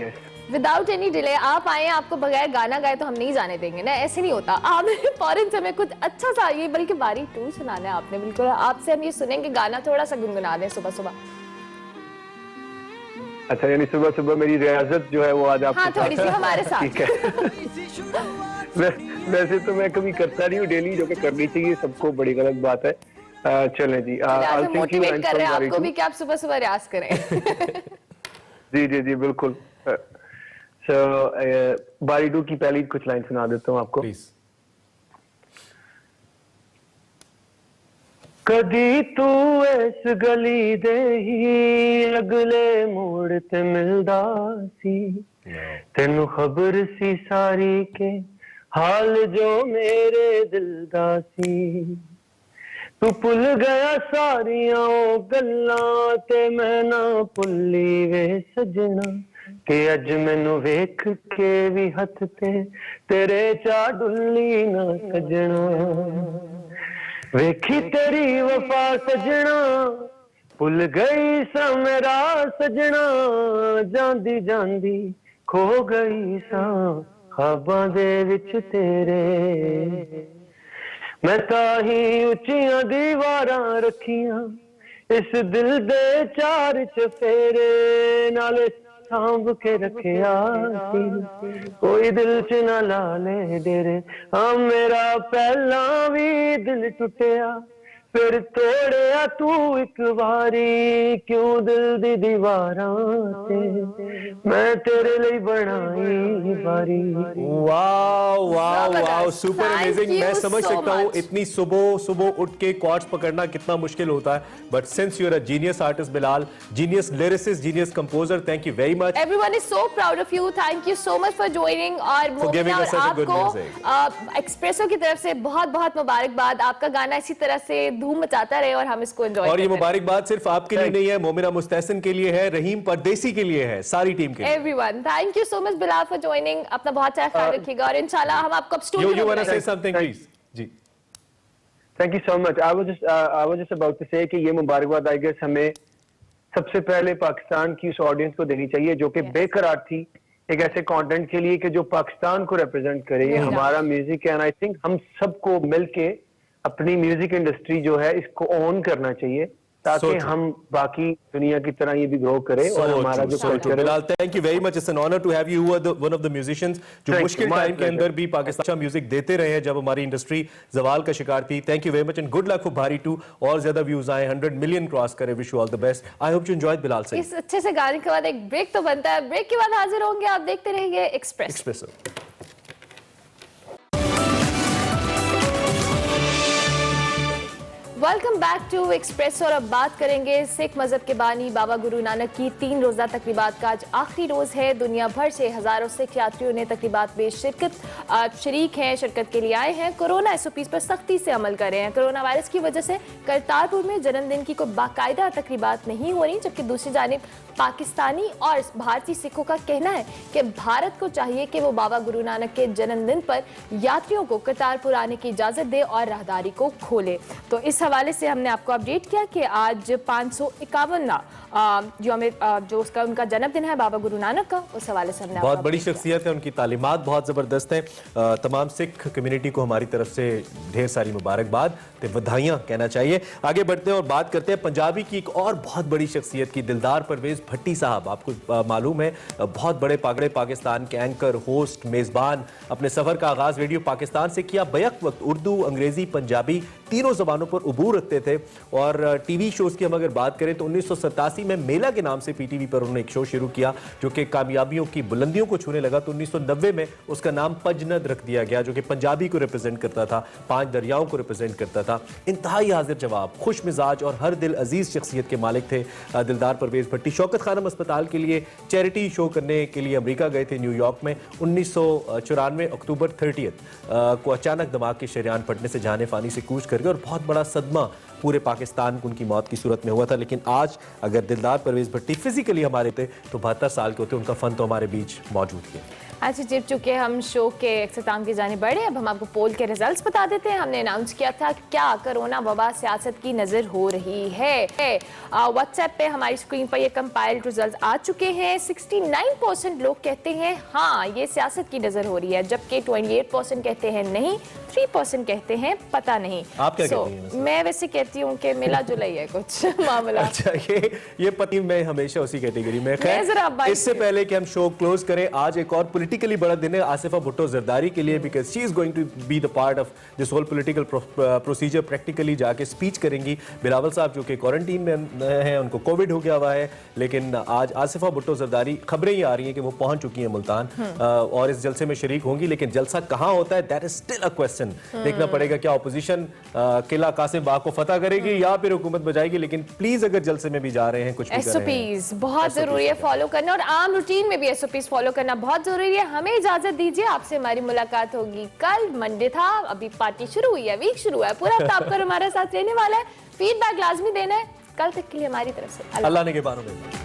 विदाउट एनी डिले आप आए, आपको बगैर गाना गाए तो हम नहीं जाने देंगे ना, ऐसे नहीं होता। आपने फौरन से हमें कुछ अच्छा सा, ये बल्कि बारी 2 सुनाना है आपने, बिल्कुल आपसे हम ये सुनेंगे, गाना थोड़ा सा गुनगुना दें सुबह सुबह। अच्छा, यानी सुबह सुबह मेरी रियाजत जो है वो आज आप थोड़ी सी हमारे साथ। ठीक है। वैसे तो मैं कभी करता नहीं हूँ डेली, जो कि करनी चाहिए, सबको बड़ी गलत बात है। चलें जी, मोटिवेट कर रहे हैं आपको भी कि आप सुबह सुबह रियाज करें। जी जी जी बिल्कुल। बारी 2 की पहली कुछ लाइन सुना देता हूँ आपको। प्लीज। कदी तू इस गली दे ही अगले मोड़ ते मिलदा सी, तेनू खबर सी सारी के हाल जो मेरे दिल दा सी, तू भुल गया सारियां ओ गल्लां ते मैं ना भुल्ली वे सजना, कि अज मैनू वेख के भी हथ ते तेरे चा डुल्ली ना सजना, वेखी तेरी वफा सजना, भुल गई सा मेरा सजना, जांदी जांदी खो गई सा ख्वाबां दे विच तेरे, मैं ताही उच्चियां दीवारां रखियां इस दिल दे 4 चफेरे, नाले सांभ के रखिया कोई दिल च ना ला ले डेरे, हाँ मेरा पहला भी दिल टुटिया फिर तोड़िया तू एक बारी, क्यों दिल दी दीवारां ते मैं तेरे लिए बनाई बारी। वाह वाह वाह, सुपर अमेजिंग। मैं समझ सकता हूँ इतनी सुबह सुबह उठ के कॉर्ड्स पकड़ना कितना मुश्किल होता है, but since you are a genius artist Bilal, genius lyricist, genius composer, thank you very much. Everyone is so proud of you, thank you so much for joining. और मोमिना और आपको एक्सप्रेसो की तरफ से बहुत बहुत मुबारकबाद, आपका गाना इसी तरह से धूम मचाता रहे और हम इसको एंजॉय और ये मुबारकबाद सिर्फ आपके लिए नहीं है, मोमिना मुस्तहसन के लिए है, रहीम परदेसी के लिए है, सारी टीम के लिए। Everyone, thank you so much Bilal for joining. अपना बहुत सारा ख्याल रखिएगा और इंशाल्लाह हम आपको अब स्टूडियो में you want to say something please? Ji. Thank you so much. I was just about to say कि ये मुबारकबाद आई गेस हमें सबसे पहले पाकिस्तान की उस ऑडियंस को देनी चाहिए जो कि बेकरार थी एक ऐसे कंटेंट के लिए कि जो पाकिस्तान को रिप्रेजेंट करे। ये हमारा म्यूजिक है एंड आई थिंक हम सबको मिलके अपनी म्यूजिक इंडस्ट्री जो है इसको ऑन करना चाहिए ताकि हम बाकी दुनिया की तरह ये भी ग्रो करे और हमारा जो कल्चर है। Bilal, thank you very much, it's an honour to have you, one of the musicians जो मुश्किल टाइम के अंदर भी पाकिस्तान म्यूजिक देते रहे हैं जब हमारी इंडस्ट्री जवाल का शिकार थी। Thank you very much and good luck for बारी 2, और ज्यादा व्यूज आए, 100 मिलियन क्रॉस करे, wish you all the best. I hope you enjoyed Bilal सही। इस अच्छे से गाने के बाद एक ब्रेक तो बनता है, ब्रेक के बाद हाजिर होंगे, आप देखते रहिए Express. Welcome back to Express और अब बात करेंगे सिख मजहब के बानी बाबा गुरु नानक की 3 रोजा तकरीबात का आज आखिरी रोज है। दुनिया भर से हजारों सिख यात्रियों ने तकरीबात में शिरकत के लिए आए हैं। कोरोना SOPs पर सख्ती से अमल कर रहे हैं। कोरोना वायरस की वजह से करतारपुर में जन्मदिन की कोई बाकायदा तकरीबात नहीं हो रही, जबकि दूसरी जानिब पाकिस्तानी और भारतीय सिखों का कहना है कि भारत को चाहिए कि वो बाबा गुरु नानक के जन्मदिन पर यात्रियों को करतारपुर आने की इजाजत दे और राहदारी को खोले। तो इस हवाले से हमने आपको अपडेट किया कि आज 551वां जो उसका उनका जन्मदिन है बाबा गुरु नानक का, उस हवाले से हमने बहुत बड़ी शख्सियत है, उनकी तालीमात बहुत ज़बरदस्त है। तमाम सिख कम्युनिटी को हमारी तरफ से ढेर सारी मुबारकबाद, बधाइयाँ कहना चाहिए। आगे बढ़ते हैं और बात करते हैं पंजाबी की एक और बहुत बड़ी शख्सियत की, दिलदार परवेज भट्टी साहब। आपको मालूम है बहुत बड़े पागड़े पाकिस्तान के एंकर, होस्ट, मेज़बान। अपने सफ़र का आगाज़ रेडियो पाकिस्तान से किया। बैक वक्त उर्दू, अंग्रेज़ी, पंजाबी तीनों ज़बानों पर उबूर रखते थे। और टीवी शोज़ की हम अगर बात करें तो 1987 में मेला के नाम से PTV पर उन्होंने एक शो शुरू किया जो कि कामयाबियों की बुलंदियों को छूने लगा। तो 1990 में उसका नाम पजनद रख दिया गया, जो कि पंजाबी को रिप्रेजेंट करता था, 5 दरियाओं को रिप्रेजेंट करता था। इंतहाई हाजिर जवाब, खुश मिजाज और हर दिल अजीज शख्सियत के मालिक थे दिलदार परवेज भट्टी। शौकत खानम अस्पताल के लिए चैरिटी शो करने के लिए अमेरिका गए थे, न्यूयॉर्क में। 1994 अक्टूबर 30 को अचानक दिमाग के शरेयान फटने से जाने फानी से कूच कर गए और बहुत बड़ा सदमा सदमा पूरे पाकिस्तान को उनकी मौत की सूरत में हुआ था। लेकिन आज अगर दिलदार परवेज भट्टी फिजिकली हमारे थे तो 72 साल के होते, उनका फन तो हमारे बीच मौजूद है। अच्छा चिप चुके हम शो के इख्तिताम की जाने बढ़े, अब हम आपको पोल के रिजल्ट्स बता देते हैं। हमने अनाउंस किया था क्या कोरोना वबा सियासत की नज़र हो रही है। व्हाट्सएप पे हमारी स्क्रीन पर ये कंपाइल्ड रिजल्ट्स आ चुके हैं। 69% लोग कहते हैं हाँ ये सियासत की नज़र हो रही है, जबकि 28% कहते हैं नहीं, 3% कहते हैं पता नहीं। आप क्या कहती हैं? मैं वैसे कहती हूँ कि मिला जुला ही है कुछ मामला। अच्छा, ये पति मैं हमेशा उसी कैटेगरी में। खैर इससे पहले कि हम शो क्लोज करें, आज एक और पॉलिटिकली बड़ा दिन है आसिफा भुट्टो जरदारी के लिए, because she is going to be the part of this whole political procedure. Practically जाके स्पीच करेंगी। बिलावल साहब जो कि क्वारंटीन में हैं, उनको कोविड हो गया हुआ है, लेकिन आज आसिफा भुट्टो जरदारी खबरें ही आ रही हैं कि वो पहुंच चुकी हैं मुल्तान और इस जलसे में शरीक होंगी। लेकिन जलसा कहां होता है that is still a question. देखना पड़ेगा क्या अपोजिशन किला कासिम बाग को फतह करेगी या फिर हुकूमत बजाएगी। लेकिन प्लीज अगर जलसे में भी जा रहे हैं, कुछ भी कर रहे हैं, एसओपीज बहुत जरूरी है फॉलो करना, और आम रूटीन में भी एसओपीज फॉलो करना बहुत जरूरी है। हमें इजाजत दीजिए, आपसे हमारी मुलाकात होगी कल। मंडे था, अभी पार्टी शुरू हुई है, वीक शुरू है, पूरा हफ्ता आपको हमारे साथ रहने वाला है। फीडबैक लाजमी देना है। कल तक के लिए हमारी तरफ से अल्लाह ने के बारों में।